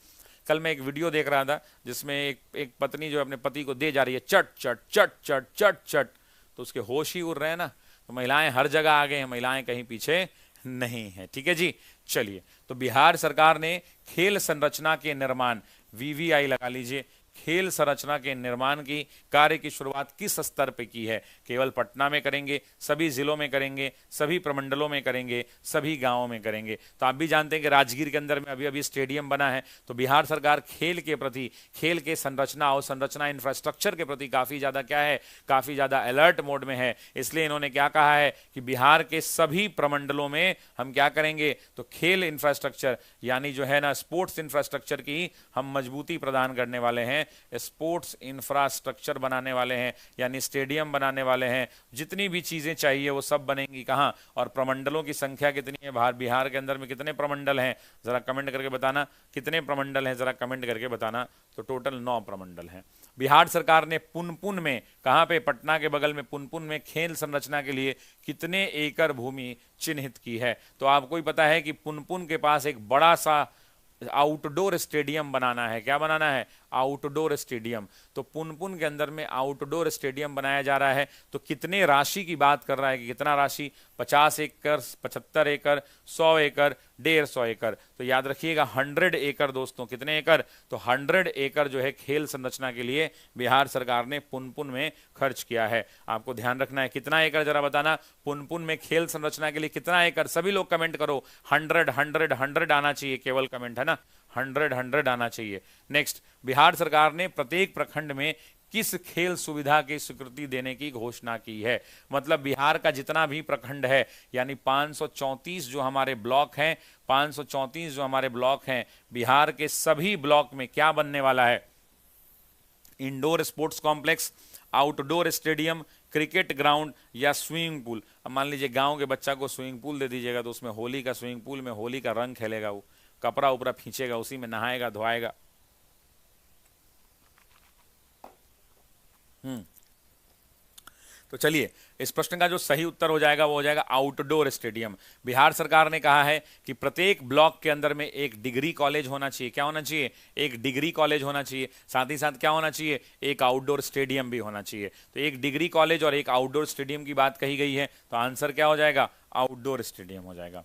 कल मैं एक वीडियो देख रहा था जिसमें एक पत्नी जो अपने पति को दे जा रही है चट चट चट चट चट चट, तो उसके होश ही उड़ रहे हैं ना। तो महिलाएं हर जगह आगे हैं, महिलाएं कहीं पीछे नहीं है, ठीक है जी। चलिए, तो बिहार सरकार ने खेल संरचना के निर्माण, वीवीआई लगा लीजिए, खेल संरचना के निर्माण की कार्य की शुरुआत किस स्तर पे की है, केवल पटना में करेंगे, सभी जिलों में करेंगे, सभी प्रमंडलों में करेंगे, सभी गांवों में करेंगे। तो आप भी जानते हैं कि राजगीर के अंदर में अभी अभी स्टेडियम बना है। तो बिहार सरकार खेल के प्रति, खेल के संरचना और संरचना इंफ्रास्ट्रक्चर के प्रति काफी ज्यादा क्या है, काफी ज्यादा अलर्ट मोड में है। इसलिए इन्होंने क्या कहा है कि बिहार के सभी प्रमंडलों में हम क्या करेंगे, तो खेल इंफ्रास्ट्रक्चर यानी जो है ना स्पोर्ट्स इंफ्रास्ट्रक्चर की हम मजबूती प्रदान करने वाले हैं, स्पोर्ट्स इंफ्रास्ट्रक्चर बनाने वाले हैं, यानी स्टेडियम बनाने वाले हैं। जितनी भी चीजें चाहिए वो सब बनेंगी कहां, और प्रमंडलों की संख्या कितनी है, बिहार के अंदर में कितने प्रमंडल हैं, जरा कमेंट करके बताना, कितने प्रमंडल हैं जरा कमेंट करके बताना। तो टोटल 9 प्रमंडल हैं। बिहार सरकार ने पुनपुन में, कहां पे, पटना के बगल में पुनपुन में खेल संरचना के लिए कितने एकड़ भूमि चिन्हित की है। तो आपको ही पता है कि पुनपुन के पास एक बड़ा सा आउटडोर स्टेडियम बनाना है। क्या बनाना है, आउटडोर स्टेडियम। तो पुनपुन के अंदर में आउटडोर स्टेडियम बनाया जा रहा है। तो कितने राशि की बात कर रहा है कि कितना राशि, 50 एकड़, 75 एकड़, 100 एकड़, 150 एकड़। तो याद रखिएगा 100 एकड़ दोस्तों, कितने एकड़, तो 100 एकड़ जो है खेल संरचना के लिए बिहार सरकार ने पुनपुन में खर्च किया है। आपको ध्यान रखना है कितना एकड़, जरा बताना, पुनपुन में खेल संरचना के लिए कितना एकड़। सभी लोग कमेंट करो, 100 100 100 आना चाहिए, केवल कमेंट है ना, 100 100 आना चाहिए। नेक्स्ट, बिहार सरकार ने प्रत्येक प्रखंड में किस खेल सुविधा की स्वीकृति देने की घोषणा की है। मतलब बिहार का जितना भी प्रखंड है, यानी 534 जो हमारे ब्लॉक हैं, 534 जो हमारे ब्लॉक हैं, बिहार के सभी ब्लॉक में क्या बनने वाला है, indoor sports complex, outdoor stadium, cricket ground या स्विमिंग पूल। अब मान लीजिए गांव के बच्चा को स्विमिंग पूल दे दीजिएगा, तो उसमें होली का स्विमिंग पूल में होली का रंग खेलेगा, वो कपड़ा उपड़ा खींचेगा, उसी में नहाएगा धोआएगा। तो चलिए, इस प्रश्न का जो सही उत्तर हो जाएगा वो हो जाएगा आउटडोर स्टेडियम। बिहार सरकार ने कहा है कि प्रत्येक ब्लॉक के अंदर में एक डिग्री कॉलेज होना चाहिए। क्या होना चाहिए, एक डिग्री कॉलेज होना चाहिए। साथ ही साथ क्या होना चाहिए, एक आउटडोर स्टेडियम भी होना चाहिए। तो एक डिग्री कॉलेज और एक आउटडोर स्टेडियम की बात कही गई है, तो आंसर क्या हो जाएगा, आउटडोर स्टेडियम हो जाएगा।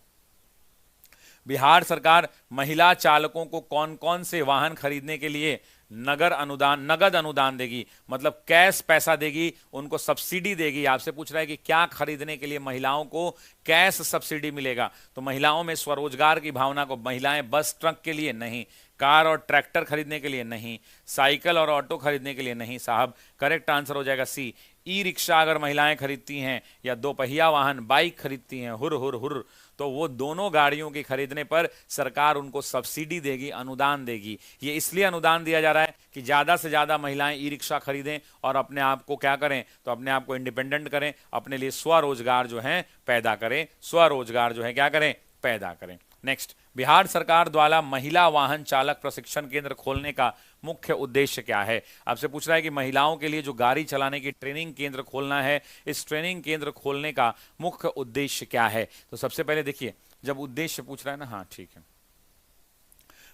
बिहार सरकार महिला चालकों को कौन कौन से वाहन खरीदने के लिए नगद अनुदान देगी, मतलब कैश पैसा देगी, उनको सब्सिडी देगी। आपसे पूछ रहा है कि क्या खरीदने के लिए महिलाओं को कैश सब्सिडी मिलेगा। तो महिलाओं में स्वरोजगार की भावना को, महिलाएं बस ट्रक के लिए नहीं, कार और ट्रैक्टर खरीदने के लिए नहीं, साइकिल और ऑटो खरीदने के लिए नहीं साहब। करेक्ट आंसर हो जाएगा सी, ई रिक्शा अगर महिलाएं खरीदती हैं या दोपहिया वाहन बाइक खरीदती हैं, हुर हुर हुर, तो वो दोनों गाड़ियों के खरीदने पर सरकार उनको सब्सिडी देगी, अनुदान देगी। ये इसलिए अनुदान दिया जा रहा है कि ज्यादा से ज्यादा महिलाएं ई रिक्शा खरीदें और अपने आप को क्या करें, तो अपने आप को इंडिपेंडेंट करें, अपने लिए स्वरोजगार जो है पैदा करें, स्वरोजगार जो है क्या करें, पैदा करें। नेक्स्ट, बिहार सरकार द्वारा महिला वाहन चालक प्रशिक्षण केंद्र खोलने का मुख्य उद्देश्य क्या है? आपसे पूछ रहा है कि महिलाओं के लिए जो गाड़ी चलाने की ट्रेनिंग केंद्र खोलना है, इस ट्रेनिंग केंद्र खोलने का मुख्य उद्देश्य क्या है? तो सबसे पहले देखिए, जब उद्देश्य पूछ रहा है ना, हाँ ठीक है,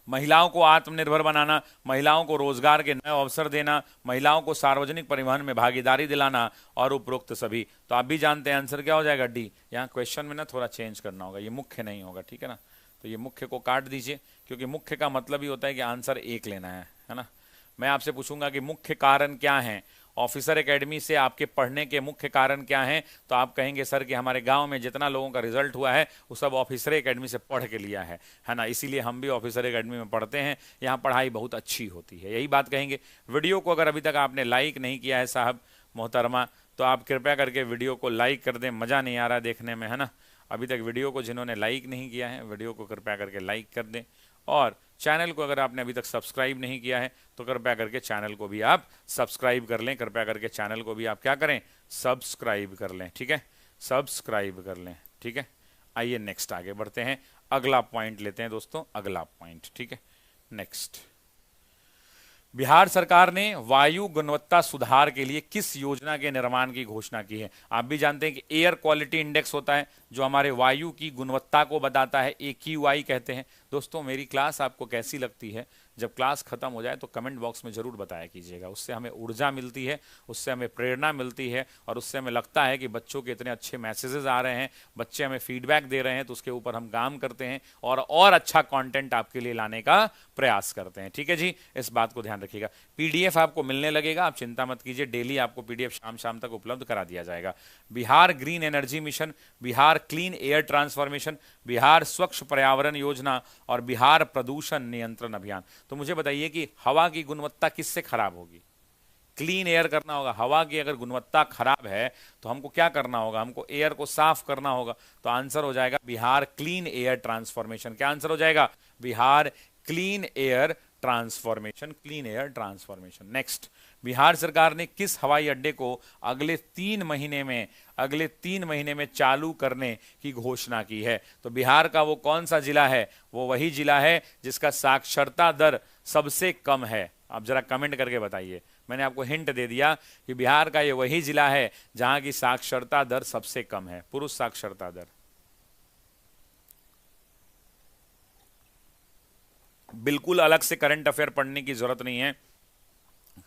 महिलाओं को आत्मनिर्भर बनाना, महिलाओं को रोजगार के नए अवसर देना, महिलाओं को सार्वजनिक परिवहन में भागीदारी दिलाना और उपरोक्त सभी। तो आप भी जानते हैं आंसर क्या हो जाएगा, डी। यहाँ क्वेश्चन में ना थोड़ा चेंज करना होगा, ये मुख्य नहीं होगा, ठीक है ना। तो ये मुख्य को काट दीजिए, क्योंकि मुख्य का मतलब ही होता है कि आंसर एक लेना है ना। मैं आपसे पूछूंगा कि मुख्य कारण क्या है, ऑफिसर एकेडमी से आपके पढ़ने के मुख्य कारण क्या हैं, तो आप कहेंगे सर कि हमारे गांव में जितना लोगों का रिजल्ट हुआ है वो सब ऑफिसर एकेडमी से पढ़ के लिया है ना, इसीलिए हम भी ऑफिसर एकेडमी में पढ़ते हैं, यहाँ पढ़ाई बहुत अच्छी होती है, यही बात कहेंगे। वीडियो को अगर अभी तक आपने लाइक नहीं किया है साहब मोहतरमा, तो आप कृपया करके वीडियो को लाइक कर दें, मज़ा नहीं आ रहा है देखने में, है ना। अभी तक वीडियो को जिन्होंने लाइक नहीं किया है, वीडियो को कृपया करके लाइक कर दें, और चैनल को अगर आपने अभी तक सब्सक्राइब नहीं किया है तो कृपया करके चैनल को भी आप सब्सक्राइब कर लें, कृपया करके चैनल को भी आप क्या करें, सब्सक्राइब कर लें, ठीक है, सब्सक्राइब कर लें, ठीक है। आइए नेक्स्ट आगे बढ़ते हैं, अगला पॉइंट लेते हैं दोस्तों, अगला पॉइंट, ठीक है। नेक्स्ट, बिहार सरकार ने वायु गुणवत्ता सुधार के लिए किस योजना के निर्माण की घोषणा की है? आप भी जानते हैं कि एयर क्वालिटी इंडेक्स होता है जो हमारे वायु की गुणवत्ता को बताता है, AQI कहते हैं। दोस्तों मेरी क्लास आपको कैसी लगती है? जब क्लास खत्म हो जाए तो कमेंट बॉक्स में जरूर बताया कीजिएगा, उससे हमें ऊर्जा मिलती है, उससे हमें प्रेरणा मिलती है, और उससे हमें लगता है कि बच्चों के इतने अच्छे मैसेजेस आ रहे हैं, बच्चे हमें फीडबैक दे रहे हैं, तो उसके ऊपर हम काम करते हैं और अच्छा कंटेंट आपके लिए लाने का प्रयास करते हैं, ठीक है जी। इस बात को ध्यान रखिएगा। PDF आपको मिलने लगेगा, आप चिंता मत कीजिए, डेली आपको PDF शाम तक उपलब्ध करा दिया जाएगा। Bihar green energy mission, Bihar clean air transformation, Bihar स्वच्छ पर्यावरण योजना और बिहार प्रदूषण नियंत्रण अभियान। तो मुझे बताइए कि हवा की गुणवत्ता किससे खराब होगी? क्लीन एयर करना होगा। हवा की अगर गुणवत्ता खराब है तो हमको क्या करना होगा? हमको एयर को साफ करना होगा। तो आंसर हो जाएगा बिहार क्लीन एयर ट्रांसफॉर्मेशन। क्या आंसर हो जाएगा? Bihar clean air transformation, clean air transformation. Next, Bihar सरकार ने किस हवाई अड्डे को अगले 3 महीने में चालू करने की घोषणा की है? तो बिहार का वो कौन सा जिला है? वो वही जिला है जिसका साक्षरता दर सबसे कम है। आप जरा कमेंट करके बताइए। मैंने आपको हिंट दे दिया कि बिहार का ये वही जिला है जहां की साक्षरता दर सबसे कम है, पुरुष साक्षरता दर। बिल्कुल अलग से करंट अफेयर पढ़ने की जरूरत नहीं है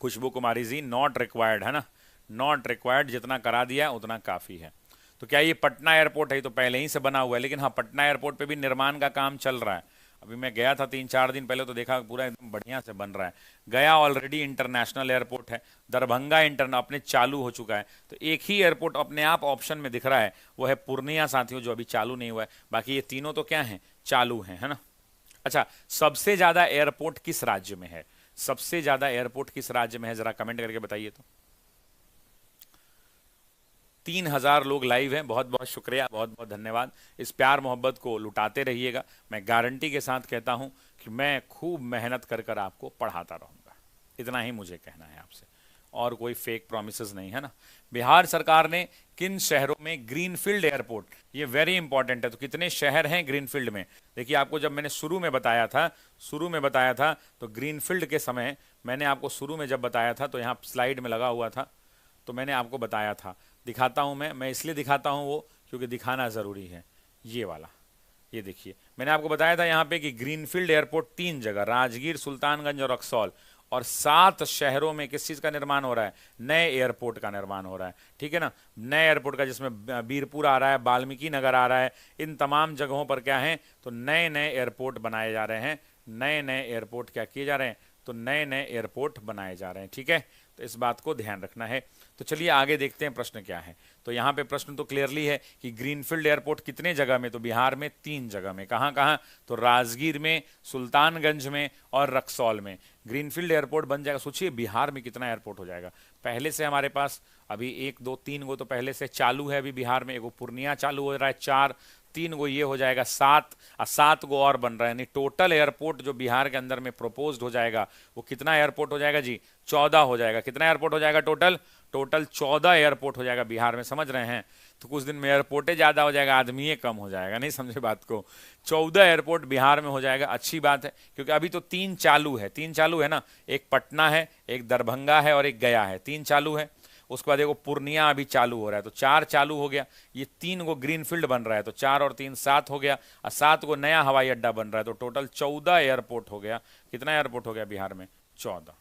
खुशबू कुमारी जी, नॉट रिक्वायर्ड, है ना, नॉट रिक्वायर्ड, जितना करा दिया उतना काफी है। तो क्या ये पटना एयरपोर्ट है? तो पहले ही से बना हुआ है, लेकिन हाँ पटना एयरपोर्ट पे भी निर्माण का काम चल रहा है। अभी मैं गया था 3-4 दिन पहले, तो देखा पूरा एकदम बढ़िया से बन रहा है। गया ऑलरेडी इंटरनेशनल एयरपोर्ट है, दरभंगा अपने चालू हो चुका है। तो एक ही एयरपोर्ट अपने आप ऑप्शन में दिख रहा है, वो है पूर्णिया साथियों, जो अभी चालू नहीं हुआ है। बाकी ये तीनों तो क्या है, चालू है ना। अच्छा, सबसे ज्यादा एयरपोर्ट किस राज्य में है? सबसे ज्यादा एयरपोर्ट किस राज्य में है, जरा कमेंट करके बताइए। तो 3000 लोग लाइव हैं, बहुत बहुत शुक्रिया, बहुत बहुत धन्यवाद। इस प्यार मोहब्बत को लुटाते रहिएगा। मैं गारंटी के साथ कहता हूं कि मैं खूब मेहनत कर आपको पढ़ाता रहूंगा। इतना ही मुझे कहना है आपसे, और कोई फेक प्रॉमिसेस नहीं, है ना। बिहार सरकार ने किन शहरों में ग्रीनफील्ड एयरपोर्ट, ये वेरी इंपॉर्टेंट है, तो कितने शहर हैं ग्रीनफील्ड में? देखिए, आपको जब मैंने शुरू में बताया था तो ग्रीनफील्ड के समय मैंने आपको शुरू में जब बताया था तो यहाँ स्लाइड में लगा हुआ था, तो मैंने आपको बताया था। दिखाता हूँ मैं इसलिए दिखाता हूँ वो, क्योंकि दिखाना ज़रूरी है। ये वाला, ये देखिए, मैंने आपको बताया था यहाँ पे कि ग्रीनफील्ड एयरपोर्ट 3 जगह, राजगीर, सुल्तानगंज और रक्सौल, और 7 शहरों में किस चीज़ का निर्माण हो रहा है? नए एयरपोर्ट का निर्माण हो रहा है, ठीक है ना। नए एयरपोर्ट का, जिसमें बीरपुर आ रहा है, वाल्मीकि नगर आ रहा है, इन तमाम जगहों पर क्या है, तो नए नए एयरपोर्ट बनाए जा रहे हैं। नए नए एयरपोर्ट क्या किए जा रहे हैं? तो नए नए एयरपोर्ट बनाए जा रहे हैं, ठीक है। तो इस बात को ध्यान रखना है। तो चलिए आगे देखते हैं प्रश्न क्या है। तो यहाँ पे प्रश्न तो क्लियरली है कि ग्रीनफील्ड एयरपोर्ट कितने जगह में? तो बिहार में 3 जगह में। कहाँ कहाँ? तो राजगीर में, सुल्तानगंज में और रक्सौल में ग्रीनफील्ड एयरपोर्ट बन जाएगा। सोचिए बिहार में कितना एयरपोर्ट हो जाएगा। पहले से हमारे पास अभी 1 2 3 गो तो पहले से चालू है अभी बिहार में। एगो पूर्णिया चालू हो रहा है 4, 3 गो ये हो जाएगा 7, और 7 गो और बन रहा है। यानी टोटल एयरपोर्ट जो बिहार के अंदर में प्रपोज्ड हो जाएगा वो कितना एयरपोर्ट हो जाएगा जी? 14 हो जाएगा। कितना एयरपोर्ट हो जाएगा टोटल? टोटल 14 एयरपोर्ट हो जाएगा बिहार में, समझ रहे हैं। तो कुछ दिन में एयरपोर्टे ज़्यादा हो जाएगा, आदमी कम हो जाएगा, नहीं समझे बात को। 14 एयरपोर्ट बिहार में हो जाएगा, अच्छी बात है, क्योंकि अभी तो 3 चालू है, 3 चालू है ना, एक पटना है, एक दरभंगा है और एक गया है, 3 चालू है। उसके बाद देखो पूर्णिया अभी चालू हो रहा है, तो 4 चालू हो गया। ये 3 को ग्रीनफील्ड बन रहा है, तो 4 और 3 7 हो गया, और 7 को नया हवाई अड्डा बन रहा है, तो टोटल 14 एयरपोर्ट हो गया। कितना एयरपोर्ट हो गया बिहार में? 14।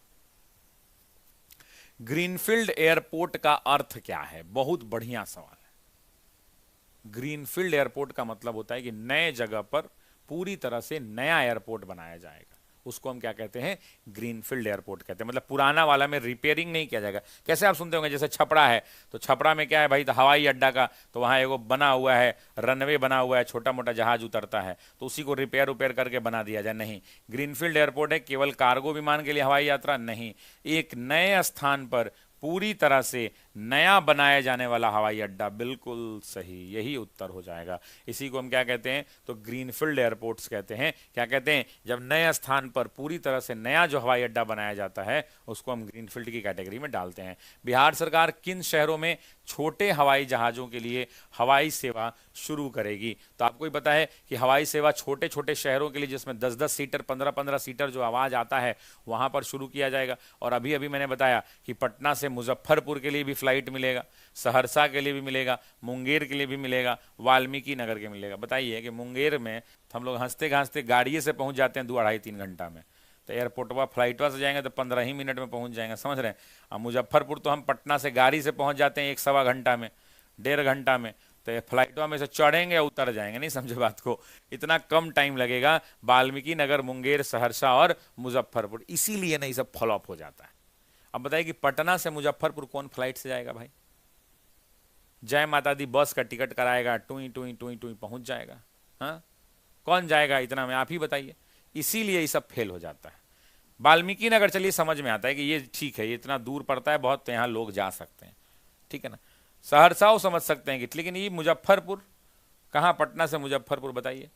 ग्रीनफील्ड एयरपोर्ट का अर्थ क्या है? बहुत बढ़िया सवाल है। ग्रीनफील्ड एयरपोर्ट का मतलब होता है कि नए जगह पर पूरी तरह से नया एयरपोर्ट बनाया जाएगा, उसको हम क्या कहते हैं? ग्रीनफील्ड एयरपोर्ट कहते हैं। मतलब पुराना वाला में रिपेयरिंग नहीं किया जाएगा। कैसे आप सुनते होंगे, जैसे छपरा है, तो छपरा में क्या है भाई, तो हवाई अड्डा का, तो वहाँ एगो बना हुआ है, रनवे बना हुआ है, छोटा मोटा जहाज उतरता है, तो उसी को रिपेयर करके बना दिया जाए। नहीं, ग्रीनफील्ड एयरपोर्ट है केवल कार्गो विमान के लिए हवाई यात्रा नहीं, एक नए स्थान पर पूरी तरह से नया बनाया जाने वाला हवाई अड्डा। बिल्कुल सही, यही उत्तर हो जाएगा। इसी को हम क्या कहते हैं? तो ग्रीनफील्ड एयरपोर्ट्स कहते हैं। क्या कहते हैं? जब नए स्थान पर पूरी तरह से नया जो हवाई अड्डा बनाया जाता है, उसको हम ग्रीनफील्ड की कैटेगरी में डालते हैं। बिहार सरकार किन शहरों में छोटे हवाई जहाज़ों के लिए हवाई सेवा शुरू करेगी? तो आपको ही पता है कि हवाई सेवा छोटे छोटे शहरों के लिए, जिसमें 10-10 सीटर 15-15 सीटर जो आवाज़ आता है, वहाँ पर शुरू किया जाएगा। और अभी अभी मैंने बताया कि पटना से मुजफ्फरपुर के लिए भी फ्लाइट मिलेगा, सहरसा के लिए भी मिलेगा, मुंगेर के लिए भी मिलेगा, वाल्मीकि नगर के मिलेगा। बताइए कि मुंगेर में तो हम लोग हंसते घांसते गाड़िए से पहुंच जाते हैं 2-2.5-3 घंटा में, तो एयरपोर्टवा फ्लाइटवा से जाएंगे तो 15 ही मिनट में पहुंच जाएंगे, समझ रहे हैं। और मुजफ्फरपुर तो हम पटना से गाड़ी से पहुंच जाते हैं 1-1.25 घंटा में, 1.5 घंटा में, तो फ्लाइटवा में से चढ़ेंगे या उतर जाएंगे, नहीं समझे बात को। इतना कम टाइम लगेगा वाल्मीकि नगर, मुंगेर, सहरसा और मुजफ्फरपुर, इसीलिए नहीं सब फॉलोअप हो जाता है। अब बताइए कि पटना से मुजफ्फरपुर कौन फ्लाइट से जाएगा भाई? जय माता दी बस का टिकट कराएगा, टुई टुई टुई टुई पहुंच जाएगा। हाँ, कौन जाएगा इतना में, आप ही बताइए। इसीलिए ये सब फेल हो जाता है। वाल्मीकि नगर चलिए समझ में आता है कि ये ठीक है, ये इतना दूर पड़ता है बहुत, तो यहाँ लोग जा सकते हैं, ठीक है ना। सहरसा समझ सकते हैं कि, लेकिन ये मुजफ्फरपुर कहाँ? पटना से मुजफ्फरपुर, बताइए।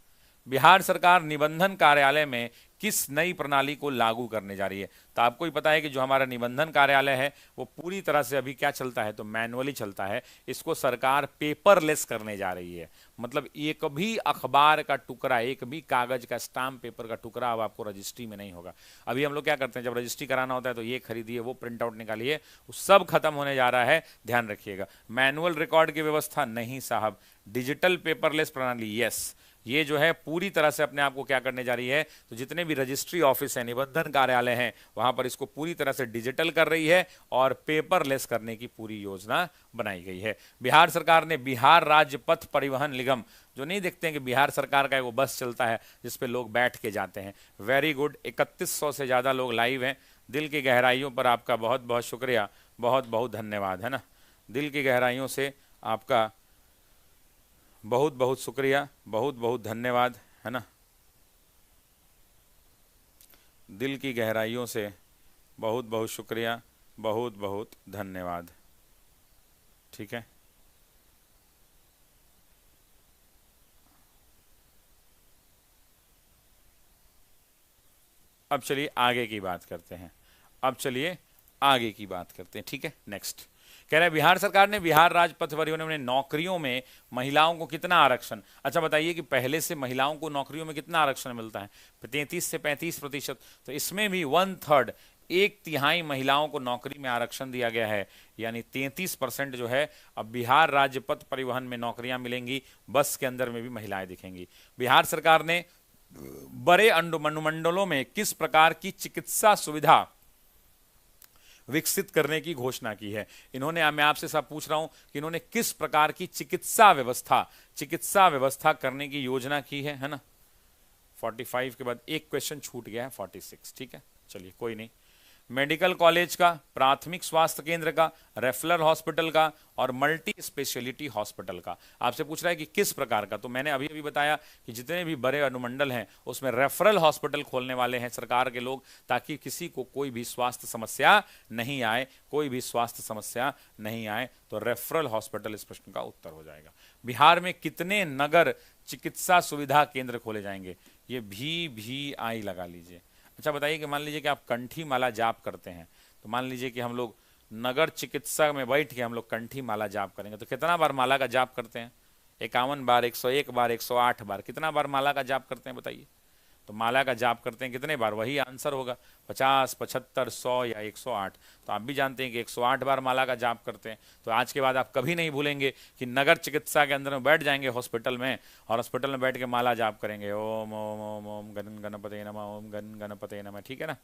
बिहार सरकार निबंधन कार्यालय में किस नई प्रणाली को लागू करने जा रही है? तो आपको ही पता है कि जो हमारा निबंधन कार्यालय है वो पूरी तरह से अभी क्या चलता है, तो मैनुअली चलता है। इसको सरकार पेपरलेस करने जा रही है। मतलब एक भी अखबार का टुकड़ा, एक भी कागज का स्टाम्प पेपर का टुकड़ा अब आपको रजिस्ट्री में नहीं होगा। अभी हम लोग क्या करते हैं, जब रजिस्ट्री कराना होता है तो ये खरीदिए, वो प्रिंट आउट निकालिए, वो सब खत्म होने जा रहा है, ध्यान रखिएगा। मैनुअल रिकॉर्ड की व्यवस्था नहीं साहब, डिजिटल पेपरलेस प्रणाली, यस। ये जो है पूरी तरह से अपने आप को क्या करने जा रही है, तो जितने भी रजिस्ट्री ऑफिस हैं, निबंधन कार्यालय हैं, वहां पर इसको पूरी तरह से डिजिटल कर रही है और पेपरलेस करने की पूरी योजना बनाई गई है। बिहार सरकार ने बिहार राज्य पथ परिवहन निगम, जो नहीं देखते हैं कि बिहार सरकार का वो बस चलता है जिसपे लोग बैठ के जाते हैं, वेरी गुड। 3100 से ज़्यादा लोग लाइव हैं। दिल की गहराइयों पर आपका बहुत बहुत शुक्रिया, बहुत बहुत धन्यवाद, है ना। दिल की गहराइयों से आपका बहुत बहुत शुक्रिया, बहुत बहुत धन्यवाद, है ना। दिल की गहराइयों से बहुत बहुत शुक्रिया, बहुत बहुत धन्यवाद, ठीक है। अब चलिए आगे की बात करते हैं, अब चलिए आगे की बात करते हैं, ठीक है। नेक्स्ट कह रहे हैं बिहार सरकार ने बिहार राज्य पथ परिवहन में नौकरियों में महिलाओं को कितना आरक्षण? अच्छा बताइए कि पहले से महिलाओं को नौकरियों में कितना आरक्षण मिलता है? 33 से 35%। तो इसमें भी 1/3, 1/3 महिलाओं को नौकरी में आरक्षण दिया गया है, यानी 33% जो है अब बिहार राज्य पथ परिवहन में नौकरियां मिलेंगी। बस के अंदर में भी महिलाएं दिखेंगी। बिहार सरकार ने बड़े अनुमंडलों में किस प्रकार की चिकित्सा सुविधा विकसित करने की घोषणा की है? इन्होंने, मैं आपसे सब पूछ रहा हूं कि इन्होंने किस प्रकार की चिकित्सा व्यवस्था करने की योजना की है ना। 45 के बाद एक क्वेश्चन छूट गया है, 46, ठीक है, चलिए कोई नहीं। मेडिकल कॉलेज का, प्राथमिक स्वास्थ्य केंद्र का, रेफरल हॉस्पिटल का और मल्टी स्पेशलिटी हॉस्पिटल का। आपसे पूछ रहा है कि किस प्रकार का, तो मैंने अभी अभी बताया कि जितने भी बड़े अनुमंडल हैं उसमें रेफरल हॉस्पिटल खोलने वाले हैं सरकार के लोग, ताकि किसी को कोई भी स्वास्थ्य समस्या नहीं आए, कोई भी स्वास्थ्य समस्या नहीं आए। तो रेफरल हॉस्पिटल इस प्रश्न का उत्तर हो जाएगा। बिहार में कितने नगर चिकित्सा सुविधा केंद्र खोले जाएंगे? ये VVI लगा लीजिए। अच्छा बताइए कि मान लीजिए कि आप कंठी माला जाप करते हैं, तो मान लीजिए कि हम लोग नगर चिकित्सा में बैठ के हम लोग कंठी माला जाप करेंगे। तो कितना बार माला का जाप करते हैं? 51 बार, 101 बार, 108 बार। कितना बार माला का जाप करते हैं बताइए? तो माला का जाप करते हैं कितने बार? वही आंसर होगा 50, 75, 100 या 108। तो आप भी जानते हैं कि 108 बार माला का जाप करते हैं। तो आज के बाद आप कभी नहीं भूलेंगे कि नगर चिकित्सा के अंदर में बैठ जाएंगे हॉस्पिटल में, और हॉस्पिटल में बैठ के माला जाप करेंगे, ओम ओम ओम ओम गण गणपते नमः, ओम गण गणपते नमः। ठीक है ना?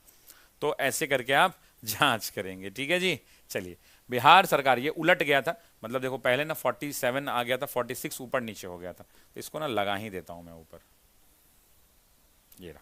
तो ऐसे करके आप जांच करेंगे। ठीक है जी। चलिए, बिहार सरकार, ये उलट गया था, मतलब देखो पहले ना 47 आ गया था, 46 ऊपर नीचे हो गया था। तो इसको ना लगा ही देता हूं मैं ऊपर, ये रहा।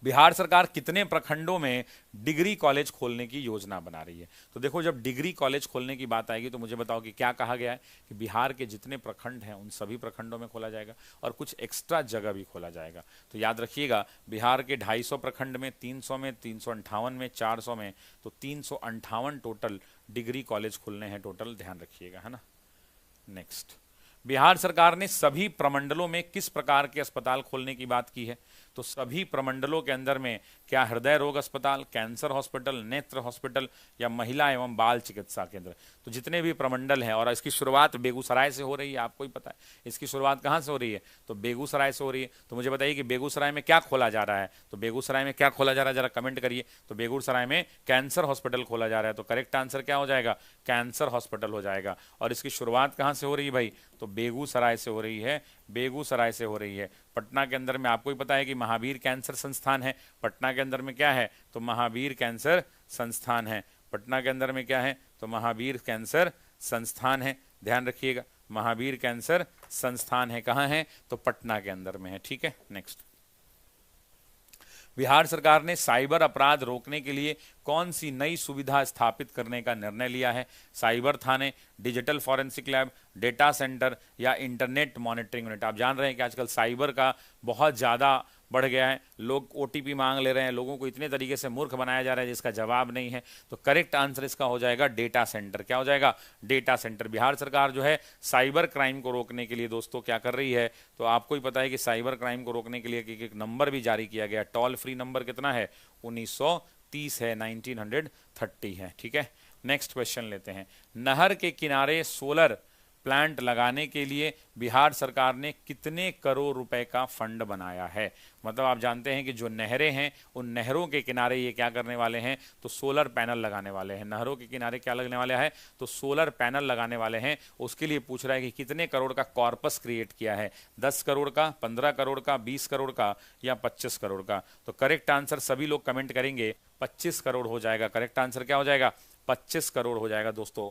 बिहार सरकार कितने प्रखंडों में डिग्री कॉलेज खोलने की योजना बना रही है? तो देखो, जब डिग्री कॉलेज खोलने की बात आएगी तो मुझे बताओ कि क्या कहा गया है कि बिहार के जितने प्रखंड हैं उन सभी प्रखंडों में खोला जाएगा, और कुछ एक्स्ट्रा जगह भी खोला जाएगा। तो याद रखिएगा, बिहार के 250 प्रखंड में, 300 में, 358 में, 400 में, तो 358 टोटल डिग्री कॉलेज खुलने हैं टोटल, ध्यान रखिएगा, है ना। नेक्स्ट, बिहार सरकार ने सभी प्रमंडलों में किस प्रकार के अस्पताल खोलने की बात की है? तो सभी प्रमंडलों के अंदर में क्या हृदय रोग अस्पताल, कैंसर हॉस्पिटल, नेत्र हॉस्पिटल या महिला एवं बाल चिकित्सा केंद्र? तो जितने भी प्रमंडल हैं, और इसकी शुरुआत बेगूसराय से हो रही है, आपको ही पता है इसकी शुरुआत कहाँ से हो रही है, तो बेगूसराय से हो रही है। तो मुझे बताइए कि बेगूसराय में क्या खोला जा रहा है? तो बेगूसराय में क्या खोला जा रहा है, जरा कमेंट करिए। तो बेगूसराय में कैंसर हॉस्पिटल खोला जा रहा है। तो करेक्ट आंसर क्या हो जाएगा? कैंसर हॉस्पिटल हो जाएगा। और इसकी शुरुआत कहाँ से हो रही है भाई? तो बेगूसराय से हो रही है, बेगूसराय से हो रही है। पटना के अंदर में आपको ही पता है कि महावीर कैंसर संस्थान है। पटना के अंदर में क्या है? तो महावीर कैंसर संस्थान है। पटना के अंदर में क्या है? तो महावीर कैंसर संस्थान है। ध्यान रखिएगा, महावीर कैंसर संस्थान है। कहाँ है? तो पटना के अंदर में है। ठीक है। नेक्स्ट, बिहार सरकार ने साइबर अपराध रोकने के लिए कौन सी नई सुविधा स्थापित करने का निर्णय लिया है? साइबर थाने, digital forensic lab, data centre या इंटरनेट मॉनिटरिंग यूनिट? आप जान रहे हैं कि आजकल साइबर का बहुत ज़्यादा बढ़ गया है। लोग ओटीपी मांग ले रहे हैं, लोगों को इतने तरीके से मूर्ख बनाया जा रहा है जिसका जवाब नहीं है। तो करेक्ट आंसर इसका हो जाएगा डेटा सेंटर। क्या हो जाएगा? Data centre. बिहार सरकार जो है साइबर क्राइम को रोकने के लिए दोस्तों क्या कर रही है? तो आपको ही पता है कि साइबर क्राइम को रोकने के लिए एक नंबर भी जारी किया गया। टोल फ्री नंबर कितना है? 1930 है, 1930 है। ठीक है। नेक्स्ट क्वेश्चन लेते हैं। नहर के किनारे सोलर प्लांट लगाने के लिए बिहार सरकार ने कितने करोड़ रुपए का फंड बनाया है? मतलब आप जानते हैं कि जो नहरें हैं उन नहरों के किनारे ये क्या करने वाले हैं? तो सोलर पैनल लगाने वाले हैं। नहरों के किनारे क्या लगने वाला है? तो सोलर पैनल लगाने वाले हैं। उसके लिए पूछ रहा है कि कितने करोड़ का कॉर्पस क्रिएट किया है? 10 करोड़ का, 15 करोड़ का, 20 करोड़ का या 25 करोड़ का? तो करेक्ट आंसर सभी लोग कमेंट करेंगे 25 करोड़ हो जाएगा। करेक्ट आंसर क्या हो जाएगा? 25 करोड़ हो जाएगा दोस्तों।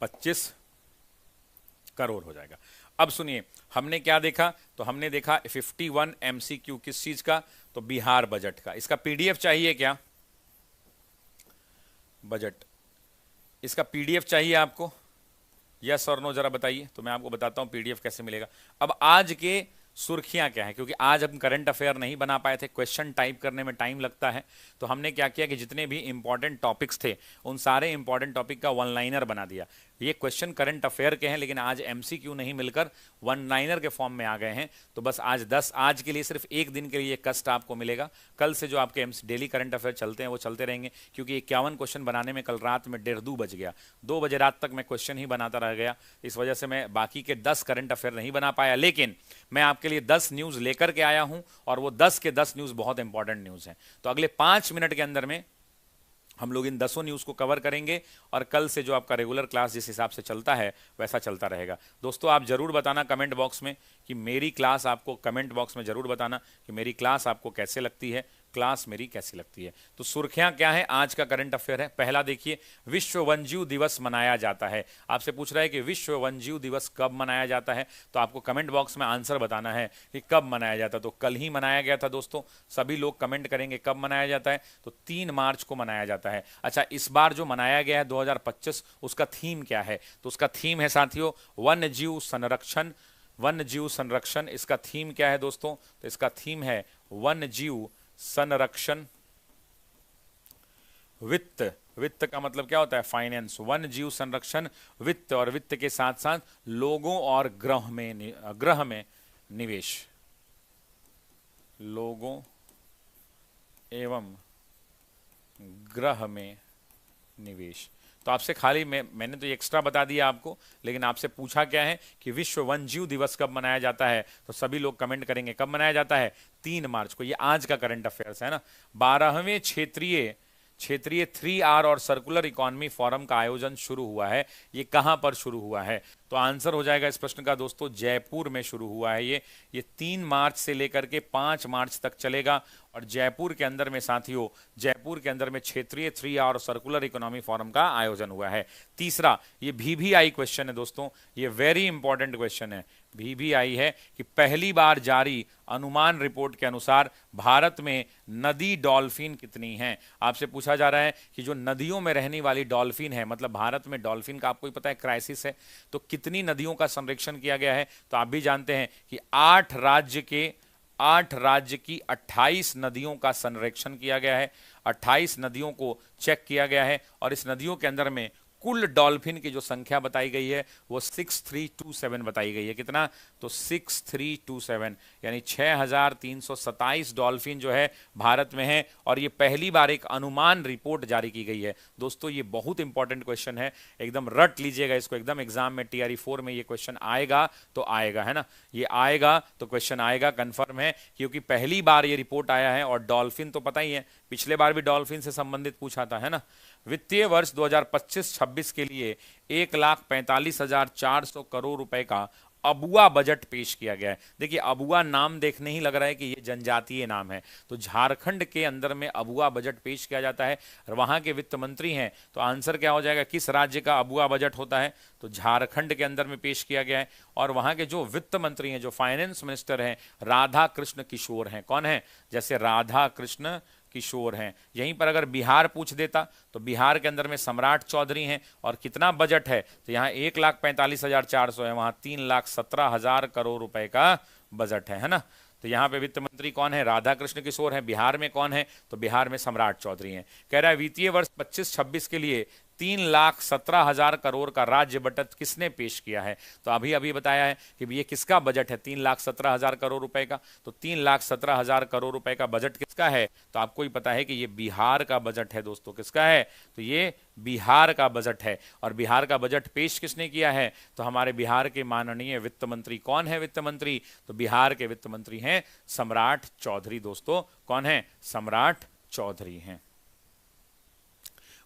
25 करोड़ हो जाएगा। अब सुनिए, हमने क्या देखा? तो हमने देखा 51 MCQ किस चीज का? तो बिहार बजट का। इसका पीडीएफ चाहिए क्या? बजट, इसका पीडीएफ चाहिए आपको? यस और नो जरा बताइए, तो मैं आपको बताता हूं पीडीएफ कैसे मिलेगा। अब आज के सुर्खियां क्या है, क्योंकि आज हम करंट अफेयर नहीं बना पाए थे, क्वेश्चन टाइप करने में टाइम लगता है, तो हमने क्या किया कि जितने भी इंपॉर्टेंट टॉपिक्स थे उन सारे इंपॉर्टेंट टॉपिक का वन लाइनर बना दिया। ये क्वेश्चन करंट अफेयर के हैं, लेकिन आज एमसीक्यू नहीं मिलकर वन लाइनर के फॉर्म में आ गए हैं। तो बस आज के लिए सिर्फ एक दिन के लिए कष्ट आपको मिलेगा। कल से जो आपके डेली करंट अफेयर चलते हैं वो चलते रहेंगे, क्योंकि 51 क्वेश्चन बनाने में कल रात में 1:30 बज गया। 2 बजे रात तक मैं क्वेश्चन ही बनाता रह गया। इस वजह से मैं बाकी के 10 करंट अफेयर नहीं बना पाया, लेकिन मैं आपके लिए 10 न्यूज लेकर के आया हूं, और वो 10 के 10 न्यूज बहुत इंपॉर्टेंट न्यूज हैं। तो अगले 5 मिनट के अंदर में हम लोग इन 10 न्यूज को कवर करेंगे, और कल से जो आपका रेगुलर क्लास जिस हिसाब से चलता है वैसा चलता रहेगा। दोस्तों आप जरूर बताना कमेंट बॉक्स में कि मेरी क्लास आपको, कमेंट बॉक्स में जरूर बताना कि मेरी क्लास आपको कैसे लगती है, क्लास मेरी कैसी लगती है। तो सुर्खियां क्या है आज का करंट अफेयर है। पहला देखिए, विश्व वन्यजीव दिवस मनाया जाता है। आपसे पूछ रहा है कि विश्व वन्यजीव दिवस कब मनाया जाता है, तो आपको कमेंट बॉक्स में आंसर बताना है कि कब मनाया जाता है। तो कल ही मनाया गया था दोस्तों, सभी लोग कमेंट करेंगे कब मनाया जाता है, तो 3 मार्च को मनाया जाता है। अच्छा, इस बार जो मनाया गया है 2025, उसका थीम क्या है? तो उसका थीम है साथियों वन्य जीव संरक्षण। वन्य जीव संरक्षण इसका थीम क्या है दोस्तों? तो इसका थीम है वन्य जीव संरक्षण। वित्त, वित्त का मतलब क्या होता है? फाइनेंस। वन्य जीव संरक्षण वित्त, और वित्त के साथ साथ लोगों और ग्रह में निवेश। लोगों एवं ग्रह में निवेश। तो आपसे खाली मैंने तो एक्स्ट्रा बता दिया आपको, लेकिन आपसे पूछा क्या है कि विश्व वन्यजीव दिवस कब मनाया जाता है, तो सभी लोग कमेंट करेंगे कब मनाया जाता है, 3 मार्च को। ये आज का करंट अफेयर्स है ना। 12वें क्षेत्रीय 3R और सर्कुलर इकोनॉमी फोरम का आयोजन शुरू हुआ है। ये कहां पर शुरू हुआ है, तो आंसर हो जाएगा इस प्रश्न का दोस्तों, जयपुर में शुरू हुआ है। ये 3 मार्च से लेकर के 5 मार्च तक चलेगा। और जयपुर के अंदर में साथियों, जयपुर के अंदर में क्षेत्रीय 3R और सर्कुलर इकोनॉमी फोरम का आयोजन हुआ है। तीसरा, ये VVI क्वेश्चन है दोस्तों, ये वेरी इंपॉर्टेंट क्वेश्चन है। VVI है कि पहली बार जारी अनुमान रिपोर्ट के अनुसार भारत में नदी डॉल्फिन कितनी हैं। आपसे पूछा जा रहा है कि जो नदियों में रहने वाली डॉल्फिन है, मतलब भारत में डॉल्फिन का आपको ही पता है क्राइसिस है, तो कितनी नदियों का संरक्षण किया गया है। तो आप भी जानते हैं कि 8 राज्य की 28 नदियों का संरक्षण किया गया है। 28 नदियों को चेक किया गया है और इस नदियों के अंदर में कुल डॉल्फिन की जो संख्या बताई गई है वो 6327 बताई गई है। कितना, तो 6327, यानी 6327 डॉल्फिन जो है भारत में है। और ये पहली बार एक अनुमान रिपोर्ट जारी की गई है। दोस्तों ये बहुत इंपॉर्टेंट क्वेश्चन है, एकदम रट लीजिएगा इसको, एकदम एग्जाम में TRE 4 में ये क्वेश्चन आएगा तो आएगा, है ना। ये आएगा तो क्वेश्चन आएगा, कंफर्म है, क्योंकि पहली बार ये रिपोर्ट आया है। और डॉल्फिन तो पता ही है, पिछले बार भी डॉल्फिन से संबंधित पूछा था, है ना। वित्तीय वर्ष 2025-26 के लिए 1,45,400 करोड़ रुपए का अबुआ बजट पेश किया गया है। देखिए अबुआ नाम देखने ही लग रहा है कि ये जनजातीय नाम है, तो झारखंड के अंदर में अबुआ बजट पेश किया जाता है। वहां के वित्त मंत्री हैं, तो आंसर क्या हो जाएगा, किस राज्य का अबुआ बजट होता है, तो झारखंड के अंदर में पेश किया गया है। और वहां के जो वित्त मंत्री हैं, जो फाइनेंस मिनिस्टर हैं, राधा कृष्ण किशोर हैं। कौन है, जैसे राधा कृष्ण किशोर हैं। यहीं पर अगर बिहार पूछ देता तो बिहार के अंदर में सम्राट चौधरी हैं। और कितना बजट है, तो यहाँ 1,45,400 है, वहां 3,17,000 करोड़ रुपए का बजट है ना। तो यहाँ पे वित्त मंत्री कौन है, राधा कृष्ण किशोर है। बिहार में कौन है, तो बिहार में सम्राट चौधरी हैं। कह रहा है वित्तीय वर्ष 25-26 के लिए 3,17,000 करोड़ का राज्य बजट किसने पेश किया है। तो अभी अभी बताया है कि ये किसका बजट है, 3,17,000 करोड़ रुपए का। तो 3,17,000 करोड़ रुपए का बजट किसका है, तो आपको ही पता है कि ये बिहार का बजट है दोस्तों। किसका है, तो ये बिहार का बजट है। और बिहार का बजट पेश किसने किया है, तो हमारे बिहार के माननीय वित्त मंत्री। कौन है वित्त मंत्री, तो बिहार के वित्त मंत्री हैं सम्राट चौधरी। दोस्तों कौन है, सम्राट चौधरी हैं।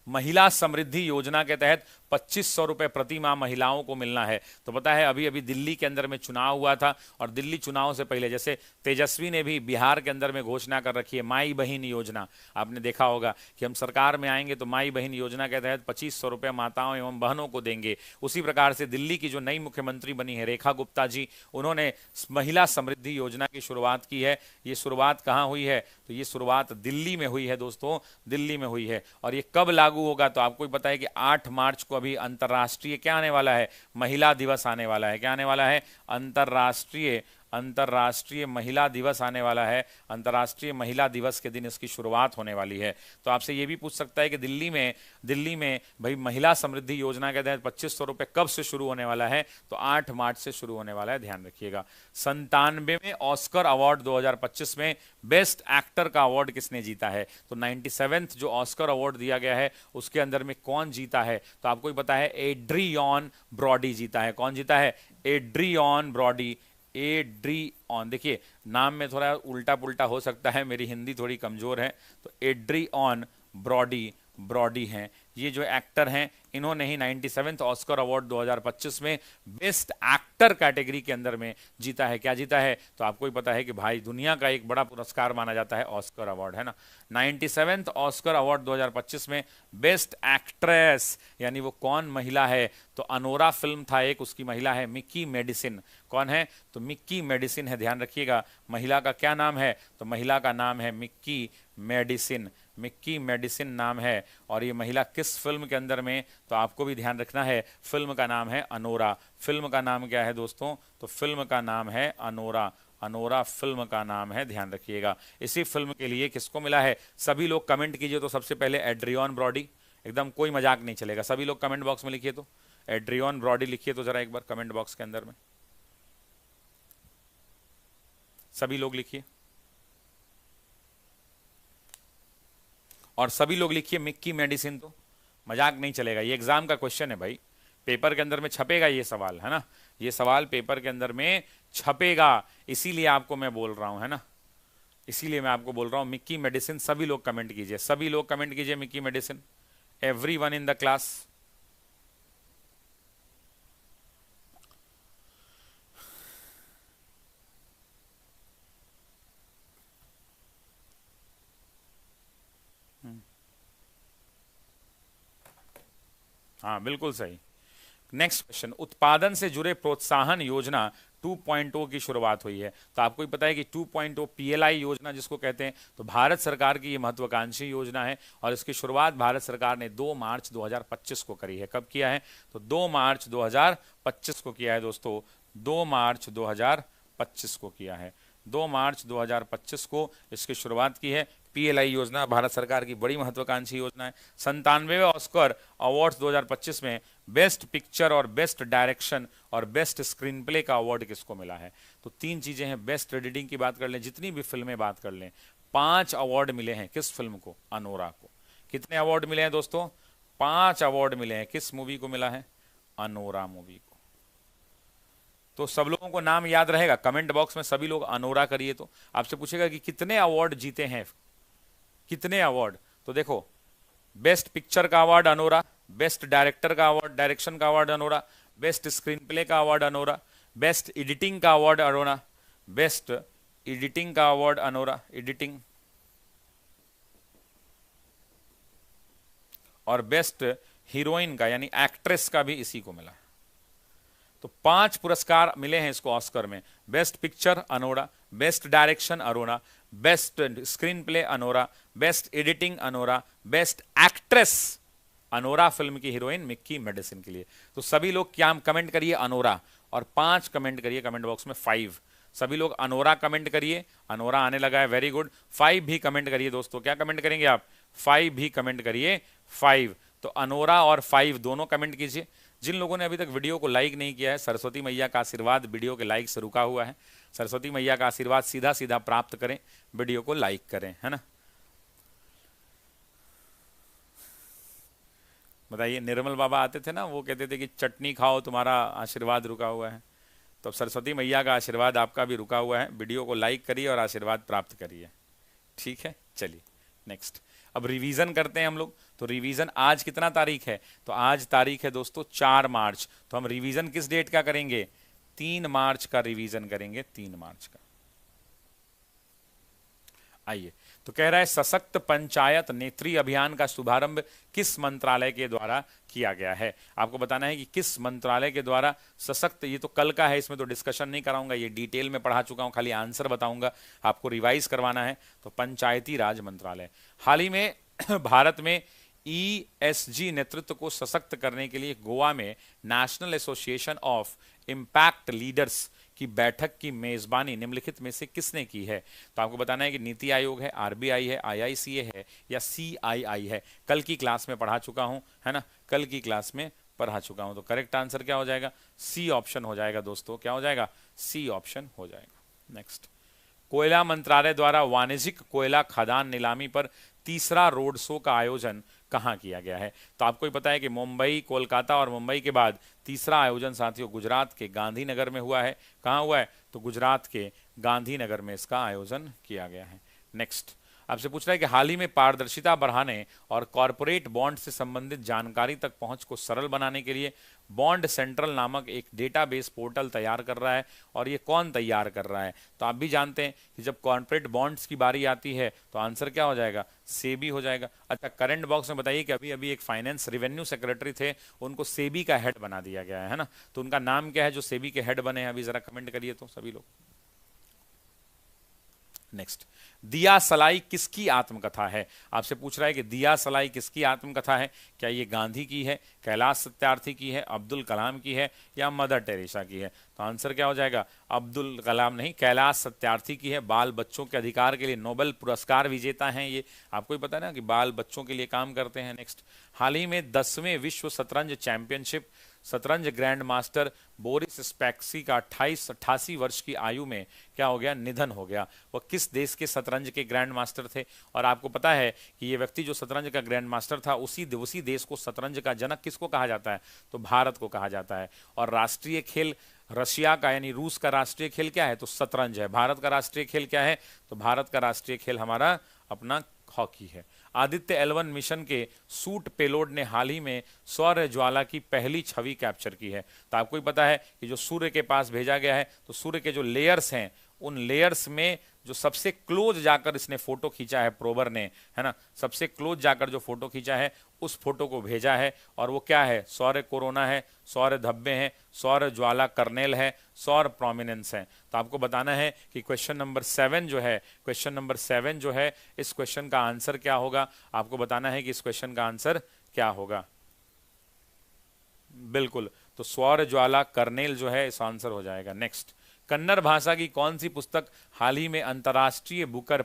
महिला समृद्धि योजना के तहत 2500 रुपए प्रति माह महिलाओं को मिलना है। तो पता है अभी अभी दिल्ली के अंदर में चुनाव हुआ था, और दिल्ली चुनाव से पहले जैसे तेजस्वी ने भी बिहार के अंदर में घोषणा कर रखी है माई बहन योजना। आपने देखा होगा कि हम सरकार में आएंगे तो माई बहन योजना के तहत 2500 रुपए माताओं एवं बहनों को देंगे। उसी प्रकार से दिल्ली की जो नई मुख्यमंत्री बनी है रेखा गुप्ता जी, उन्होंने महिला समृद्धि योजना की शुरुआत की है। ये शुरुआत कहाँ हुई है, तो ये शुरुआत दिल्ली में हुई है दोस्तों, दिल्ली में हुई है। और ये कब लागू होगा, तो आपको पता है कि 8 मार्च को अभी अंतर्राष्ट्रीय क्या आने वाला है, महिला दिवस आने वाला है। क्या आने वाला है, अंतर्राष्ट्रीय महिला दिवस आने वाला है। अंतर्राष्ट्रीय महिला दिवस के दिन इसकी शुरुआत होने वाली है। तो आपसे ये भी पूछ सकता है कि दिल्ली में भाई महिला समृद्धि योजना के तहत 2500 रुपए कब से शुरू होने वाला है, तो 8 मार्च से शुरू होने वाला है, ध्यान रखिएगा। 97वें ऑस्कर अवार्ड 2025 में बेस्ट एक्टर का अवार्ड किसने जीता है, तो 97th जो ऑस्कर अवार्ड दिया गया है उसके अंदर में कौन जीता है, तो आपको ही पता है एड्रियन ब्रॉडी जीता है। कौन जीता है, एड्रियन ब्रॉडी। देखिए नाम में थोड़ा उल्टा पुल्टा हो सकता है, मेरी हिंदी थोड़ी कमजोर है, तो एड्रियन ब्रॉडी हैं। ये जो एक्टर हैं इन्होंने ही 97th ऑस्कर अवार्ड 2025 में बेस्ट एक्टर कैटेगरी के अंदर में जीता है। क्या जीता है, तो आपको ही पता है कि भाई दुनिया का एक बड़ा पुरस्कार माना जाता है ऑस्कर अवार्ड, है ना। 97th ऑस्कर अवार्ड 2025 में बेस्ट एक्ट्रेस, यानी वो कौन महिला है, तो अनोरा फिल्म था एक, उसकी महिला है मिक्की मेडिसिन। कौन है, तो मिक्की मेडिसिन है, ध्यान रखिएगा। महिला का क्या नाम है, तो महिला का नाम है मिक्की मेडिसिन नाम है। और ये महिला किस फिल्म के अंदर में, तो आपको भी ध्यान रखना है, फिल्म का नाम है अनोरा। फिल्म का नाम क्या है दोस्तों, तो फिल्म का नाम है अनोरा फिल्म का नाम है, ध्यान रखिएगा। इसी फिल्म के लिए किसको मिला है, सभी लोग कमेंट कीजिए। तो सबसे पहले एड्रियन ब्रॉडी, एकदम कोई मजाक नहीं चलेगा, सभी लोग कमेंट बॉक्स में लिखिए। तो एड्रियन ब्रॉडी लिखिए तो जरा एक बार कमेंट बॉक्स के अंदर में सभी लोग लिखिए। और सभी लोग लिखिए मिक्की मेडिसिन, तो मजाक नहीं चलेगा, ये एग्जाम का क्वेश्चन है भाई, पेपर के अंदर में छपेगा ये सवाल, है ना, ये सवाल पेपर के अंदर में छपेगा, इसीलिए आपको मैं बोल रहा हूं, है ना, इसीलिए मैं आपको बोल रहा हूं मिक्की मेडिसिन। सभी लोग कमेंट कीजिए, सभी लोग कमेंट कीजिए Mickey medicine, everyone in the class. हाँ बिल्कुल सही। नेक्स्ट क्वेश्चन, उत्पादन से जुड़े प्रोत्साहन योजना 2.0 की शुरुआत हुई है। तो आपको ही पता है कि 2.0 पीएलआई योजना जिसको कहते हैं, तो भारत सरकार की ये महत्वाकांक्षी योजना है और इसकी शुरुआत भारत सरकार ने 2 मार्च 2025 को करी है। कब किया है? तो 2 मार्च 2025 को किया है दोस्तों, 2 मार्च 2025 को किया है, 2 मार्च 2025 को इसकी शुरुआत की है। पीएलआई योजना भारत सरकार की बड़ी महत्वाकांक्षी योजना है। 97वें ऑस्कर अवार्ड्स 2025 में बेस्ट पिक्चर और बेस्ट डायरेक्शन और बेस्ट स्क्रीन प्ले का अवार्ड किसको मिला है? तो 3 चीजें हैं, बेस्ट एडिटिंग की बात कर लें, जितनी भी फिल्में बात कर लें, 5 अवार्ड मिले हैं किस फिल्म को? अनोरा को। कितने अवार्ड मिले हैं दोस्तों? 5 अवार्ड मिले हैं। किस मूवी को मिला है? अनोरा मूवी को। तो सब लोगों को नाम याद रहेगा, कमेंट बॉक्स में सभी लोग अनोरा करिए। तो आपसे पूछेगा कि कितने अवार्ड जीते हैं, कितने अवार्ड? तो देखो, बेस्ट पिक्चर का अवार्ड अनोरा, बेस्ट डायरेक्टर का अवार्ड, डायरेक्शन का award Anora, best screen play का अवार्ड अनोरा, बेस्ट एडिटिंग का अवार्ड अनोरा, बेस्ट एडिटिंग का अवार्ड अनोरा, एडिटिंग, और बेस्ट हीरोइन का यानी एक्ट्रेस का भी इसी को मिला। तो 5 पुरस्कार मिले हैं इसको ऑस्कर में। Best picture Anora, best direction Anora, best screen play Anora, best editing Anora, best actress Anora film की हीरोइन मिक्की मेडिसिन के लिए। तो सभी लोग क्या कमेंट करिए? अनोरा, और 5 कमेंट करिए कमेंट बॉक्स में, 5 सभी लोग अनोरा कमेंट करिए। अनोरा आने लगा है, वेरी गुड। 5 भी कमेंट करिए दोस्तों। क्या कमेंट करेंगे आप? 5 भी कमेंट करिए, 5। तो अनोरा और 5 दोनों कमेंट कीजिए। जिन लोगों ने अभी तक वीडियो को लाइक नहीं किया है, सरस्वती मैया का आशीर्वाद वीडियो के लाइक से रुका हुआ है, सरस्वती मैया का आशीर्वाद सीधा सीधा प्राप्त करें, वीडियो को लाइक करें, है ना। बताइए, निर्मल बाबा आते थे ना, वो कहते थे कि चटनी खाओ तुम्हारा आशीर्वाद रुका हुआ है। तो सरस्वती मैया का आशीर्वाद आपका भी रुका हुआ है, वीडियो को लाइक करिए और आशीर्वाद प्राप्त करिए, ठीक है। चलिए नेक्स्ट, अब रिवीजन करते हैं हम लोग। तो रिवीजन आज कितना तारीख है? तो आज तारीख है दोस्तों 4 मार्च। तो हम रिवीजन किस डेट का करेंगे? 3 मार्च का रिवीजन करेंगे, 3 मार्च का। आइए, तो कह रहा है सशक्त पंचायत नेत्री अभियान का शुभारंभ किस मंत्रालय के द्वारा किया गया है? आपको बताना है कि किस मंत्रालय के द्वारा सशक्त, ये तो कल का है, इसमें तो डिस्कशन नहीं कराऊंगा, ये डिटेल में पढ़ा चुका हूं, खाली आंसर बताऊंगा, आपको रिवाइज करवाना है। तो पंचायती राज मंत्रालय। हाल ही में भारत में ईएसजी नेतृत्व को सशक्त करने के लिए गोवा में national association of impact leaders की बैठक की मेजबानी निम्नलिखित में से किसने की है? तो आपको बताना है कि नीति आयोग है, आरबीआई है, आईआईसीए है या सीआईआई है। कल की क्लास में पढ़ा चुका हूं, है ना, कल की क्लास में पढ़ा चुका हूं। तो करेक्ट आंसर क्या हो जाएगा? सी ऑप्शन हो जाएगा दोस्तों। क्या हो जाएगा? सी ऑप्शन हो जाएगा। नेक्स्ट, कोयला मंत्रालय द्वारा वाणिज्यिक कोयला खदान नीलामी पर तीसरा रोड शो का आयोजन कहाँ किया गया है? तो आपको ही पता है कि मुंबई, कोलकाता और मुंबई के बाद तीसरा आयोजन साथियों गुजरात के गांधीनगर में हुआ है। कहाँ हुआ है? तो गुजरात के गांधीनगर में इसका आयोजन किया गया है। नेक्स्ट, आपसे पूछ रहा है कि हाल ही में पारदर्शिता बढ़ाने और कॉरपोरेट बॉन्ड से संबंधित जानकारी तक पहुंच को सरल बनाने के लिए बॉन्ड सेंट्रल नामक एक डेटाबेस पोर्टल तैयार कर रहा है। और ये कौन तैयार कर रहा है? तो आप भी जानते हैं कि जब कॉर्पोरेट बॉन्ड्स की बारी आती है तो आंसर क्या हो जाएगा? सेबी हो जाएगा। अच्छा, करंट बॉक्स में बताइए कि अभी अभी एक फाइनेंस रेवेन्यू सेक्रेटरी थे, उनको सेबी का हेड बना दिया गया है ना। तो उनका नाम क्या है जो सेबी के हेड बने हैं? अभी जरा कमेंट करिए तो सभी लोग। नेक्स्ट, दिया सलाई किसकी आत्मकथा है? आपसे पूछ रहा है कि दिया सलाई किसकी आत्मकथा है? क्या ये गांधी की है, कैलाश सत्यार्थी की है, अब्दुल कलाम की है या मदर टेरेसा की है? तो आंसर क्या हो जाएगा? अब्दुल कलाम नहीं, कैलाश सत्यार्थी की है। बाल बच्चों के अधिकार के लिए नोबेल पुरस्कार विजेता हैं ये, आपको ही पता है ना कि बाल बच्चों के लिए काम करते हैं। नेक्स्ट, हाल ही में 10वें विश्व शतरंज चैंपियनशिप शतरंज ग्रैंड मास्टर बोरिस स्पैक्सी का 88 वर्ष की आयु में क्या हो गया, निधन हो गया। वह किस देश के शतरंज के ग्रैंड मास्टर थे? और आपको पता है कि ये व्यक्ति जो शतरंज का ग्रैंड मास्टर था, उसी देश को शतरंज का जनक किसको कहा जाता है? तो भारत को कहा जाता है। और राष्ट्रीय खेल रशिया का यानी रूस का राष्ट्रीय खेल क्या है? तो शतरंज है। भारत का राष्ट्रीय खेल क्या है? तो भारत का राष्ट्रीय खेल हमारा अपना हॉकी है। आदित्य L1 मिशन के सूट पेलोड ने हाल ही में सौर ज्वाला की पहली छवि कैप्चर की है। तो आपको ही पता है कि जो सूर्य के पास भेजा गया है, तो सूर्य के जो लेयर्स हैं, उन लेयर्स में जो सबसे क्लोज जाकर इसने फोटो खींचा है प्रोबर ने, है ना, सबसे क्लोज जाकर जो फोटो खींचा है उस फोटो को भेजा है। और वो क्या है? सौर कोरोना है, सौर धब्बे हैं, सौर ज्वाला कर्नेल है, सौर प्रोमिनेंस है। तो आपको बताना है कि क्वेश्चन नंबर 7 जो है, क्वेश्चन नंबर 7 जो है, इस क्वेश्चन का आंसर क्या होगा? आपको बताना है कि इस क्वेश्चन का आंसर क्या होगा। बिल्कुल, तो सौर ज्वाला कर्नेल जो है इस आंसर हो जाएगा। नेक्स्ट, कन्नड़ भाषा की कौन सी पुस्तक हाल ही में अंतर्राष्ट्रीय बुकर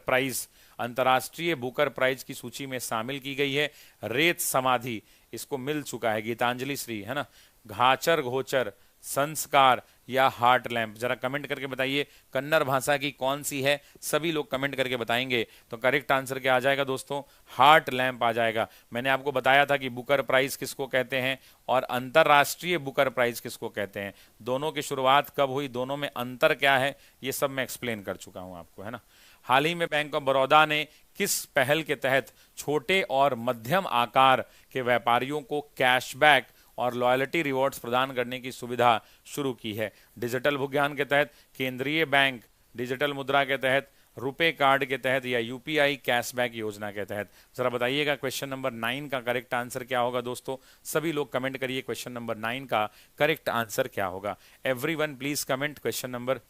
प्राइज की सूची में शामिल की गई है? रेत समाधि, इसको मिल चुका है गीतांजलि श्री, है ना, घाचर घोचर, संस्कार या हार्ट लैंप। जरा कमेंट करके बताइए कन्नड़ भाषा की कौन सी है। सभी लोग कमेंट करके बताएंगे तो करेक्ट आंसर क्या आ जाएगा दोस्तों? हार्ट लैंप आ जाएगा। मैंने आपको बताया था कि बुकर प्राइज किसको कहते हैं और अंतरराष्ट्रीय बुकर प्राइज किसको कहते हैं। दोनों की शुरुआत कब हुई, दोनों में अंतर क्या है, ये सब मैं एक्सप्लेन कर चुका हूं आपको, है ना। हाल ही में बैंक ऑफ बड़ौदा ने किस पहल के तहत छोटे और मध्यम आकार के व्यापारियों को कैशबैक और लॉयल्टी रिवॉर्ड्स प्रदान करने की सुविधा शुरू की है? डिजिटल भुगतान के तहत, केंद्रीय बैंक डिजिटल मुद्रा के तहत, रुपे कार्ड के तहत या यूपीआई कैशबैक योजना के तहत? जरा बताइएगा क्वेश्चन नंबर 9 का करेक्ट आंसर क्या होगा दोस्तों। सभी लोग कमेंट करिए क्वेश्चन नंबर 9 का करेक्ट आंसर क्या होगा। Everyone please comment question number.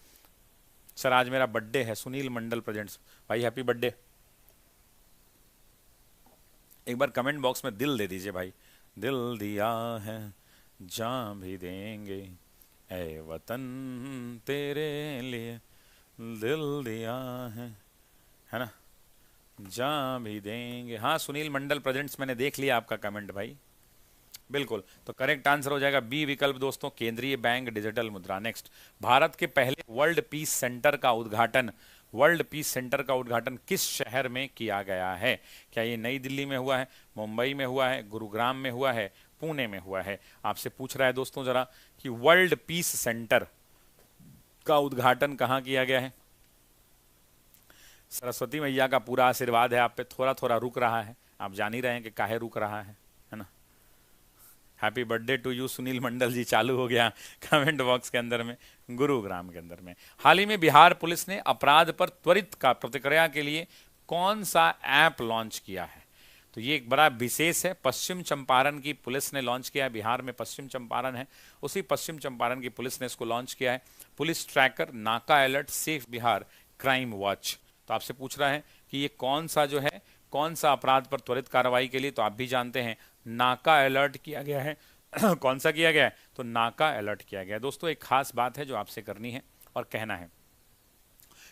Sir आज मेरा बर्थडे है, सुनील मंडल प्रेजेंट्स, भाई हैप्पी बर्थडे। एक बार कमेंट बॉक्स में दिल दे दीजिए भाई। दिल दिया है जान भी देंगे ऐ वतन तेरे लिए, दिल दिया है ना, जान भी देंगे। हाँ सुनील मंडल प्रेजेंट्स, मैंने देख लिया आपका कमेंट भाई। बिल्कुल, तो करेक्ट आंसर हो जाएगा बी विकल्प दोस्तों, केंद्रीय बैंक डिजिटल मुद्रा। नेक्स्ट, भारत के पहले वर्ल्ड पीस सेंटर का उद्घाटन किस शहर में किया गया है? क्या ये नई दिल्ली में हुआ है, मुंबई में हुआ है, गुरुग्राम में हुआ है, पुणे में हुआ है? आपसे पूछ रहा है दोस्तों जरा कि वर्ल्ड पीस सेंटर का उद्घाटन कहाँ किया गया है? सरस्वती मैया का पूरा आशीर्वाद है आप पे, थोड़ा थोड़ा रुक रहा है, आप जान ही रहे हैं कि काहे रुक रहा है ना। Happy birthday to you Sunil Mandal ji, चालू हो गया कमेंट बॉक्स के अंदर में, गुरुग्राम के अंदर में। हाल ही में बिहार पुलिस ने अपराध पर त्वरित का प्रतिक्रिया के लिए कौन सा ऐप लॉन्च किया है? तो ये एक बड़ा विशेष है, पश्चिम चंपारण की पुलिस ने लॉन्च किया है। बिहार में पश्चिम चंपारण है, उसी पश्चिम चंपारण की पुलिस ने इसको लॉन्च किया है। पुलिस ट्रैकर, नाका alert, safe Bihar, crime watch. तो आपसे पूछ रहा है कि ये कौन सा जो है, कौन सा अपराध पर त्वरित कार्रवाई के लिए, तो आप भी जानते हैं नाका अलर्ट किया गया है। कौन सा किया गया है? तो नाका अलर्ट किया गया है। दोस्तों एक खास बात है जो आपसे करनी है और कहना है,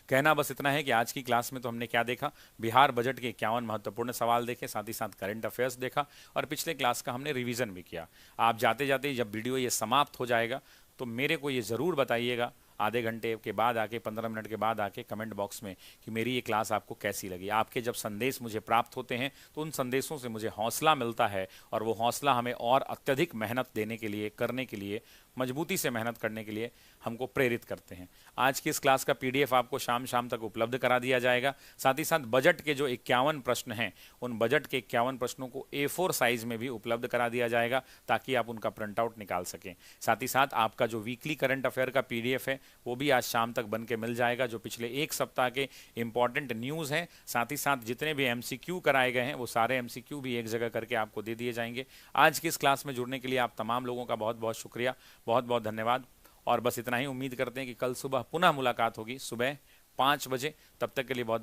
कहना बस इतना है कि आज की क्लास में तो हमने क्या देखा, बिहार बजट के 51 महत्वपूर्ण सवाल देखे, साथ ही साथ करंट अफेयर्स देखा और पिछले क्लास का हमने रिवीजन भी किया। आप जाते जाते जब वीडियो ये समाप्त हो जाएगा तो मेरे को ये ज़रूर बताइएगा, आधे घंटे के बाद आके, 15 मिनट के बाद आके कमेंट बॉक्स में कि मेरी ये क्लास आपको कैसी लगी। आपके जब संदेश मुझे प्राप्त होते हैं तो उन संदेशों से मुझे हौसला मिलता है और वो हौसला हमें और अत्यधिक मेहनत देने के लिए, करने के लिए, मजबूती से मेहनत करने के लिए हमको प्रेरित करते हैं। आज की इस क्लास का पीडीएफ आपको शाम तक उपलब्ध करा दिया जाएगा। साथ ही साथ बजट के जो 51 प्रश्न हैं, उन बजट के 51 प्रश्नों को A4 साइज में भी उपलब्ध करा दिया जाएगा ताकि आप उनका प्रिंट आउट निकाल सकें। साथ ही साथ आपका जो वीकली करंट अफेयर का पीडीएफ है वो भी आज शाम तक बन के मिल जाएगा, जो पिछले एक सप्ताह के इंपॉर्टेंट न्यूज़ हैं। साथ ही साथ जितने भी MCQ कराए गए हैं वो सारे MCQ भी एक जगह करके आपको दे दिए जाएंगे। आज की इस क्लास में जुड़ने के लिए आप तमाम लोगों का बहुत बहुत शुक्रिया, बहुत बहुत धन्यवाद। और बस इतना ही, उम्मीद करते हैं कि कल सुबह पुनः मुलाकात होगी सुबह 5 बजे। तब तक के लिए बहुत बहुत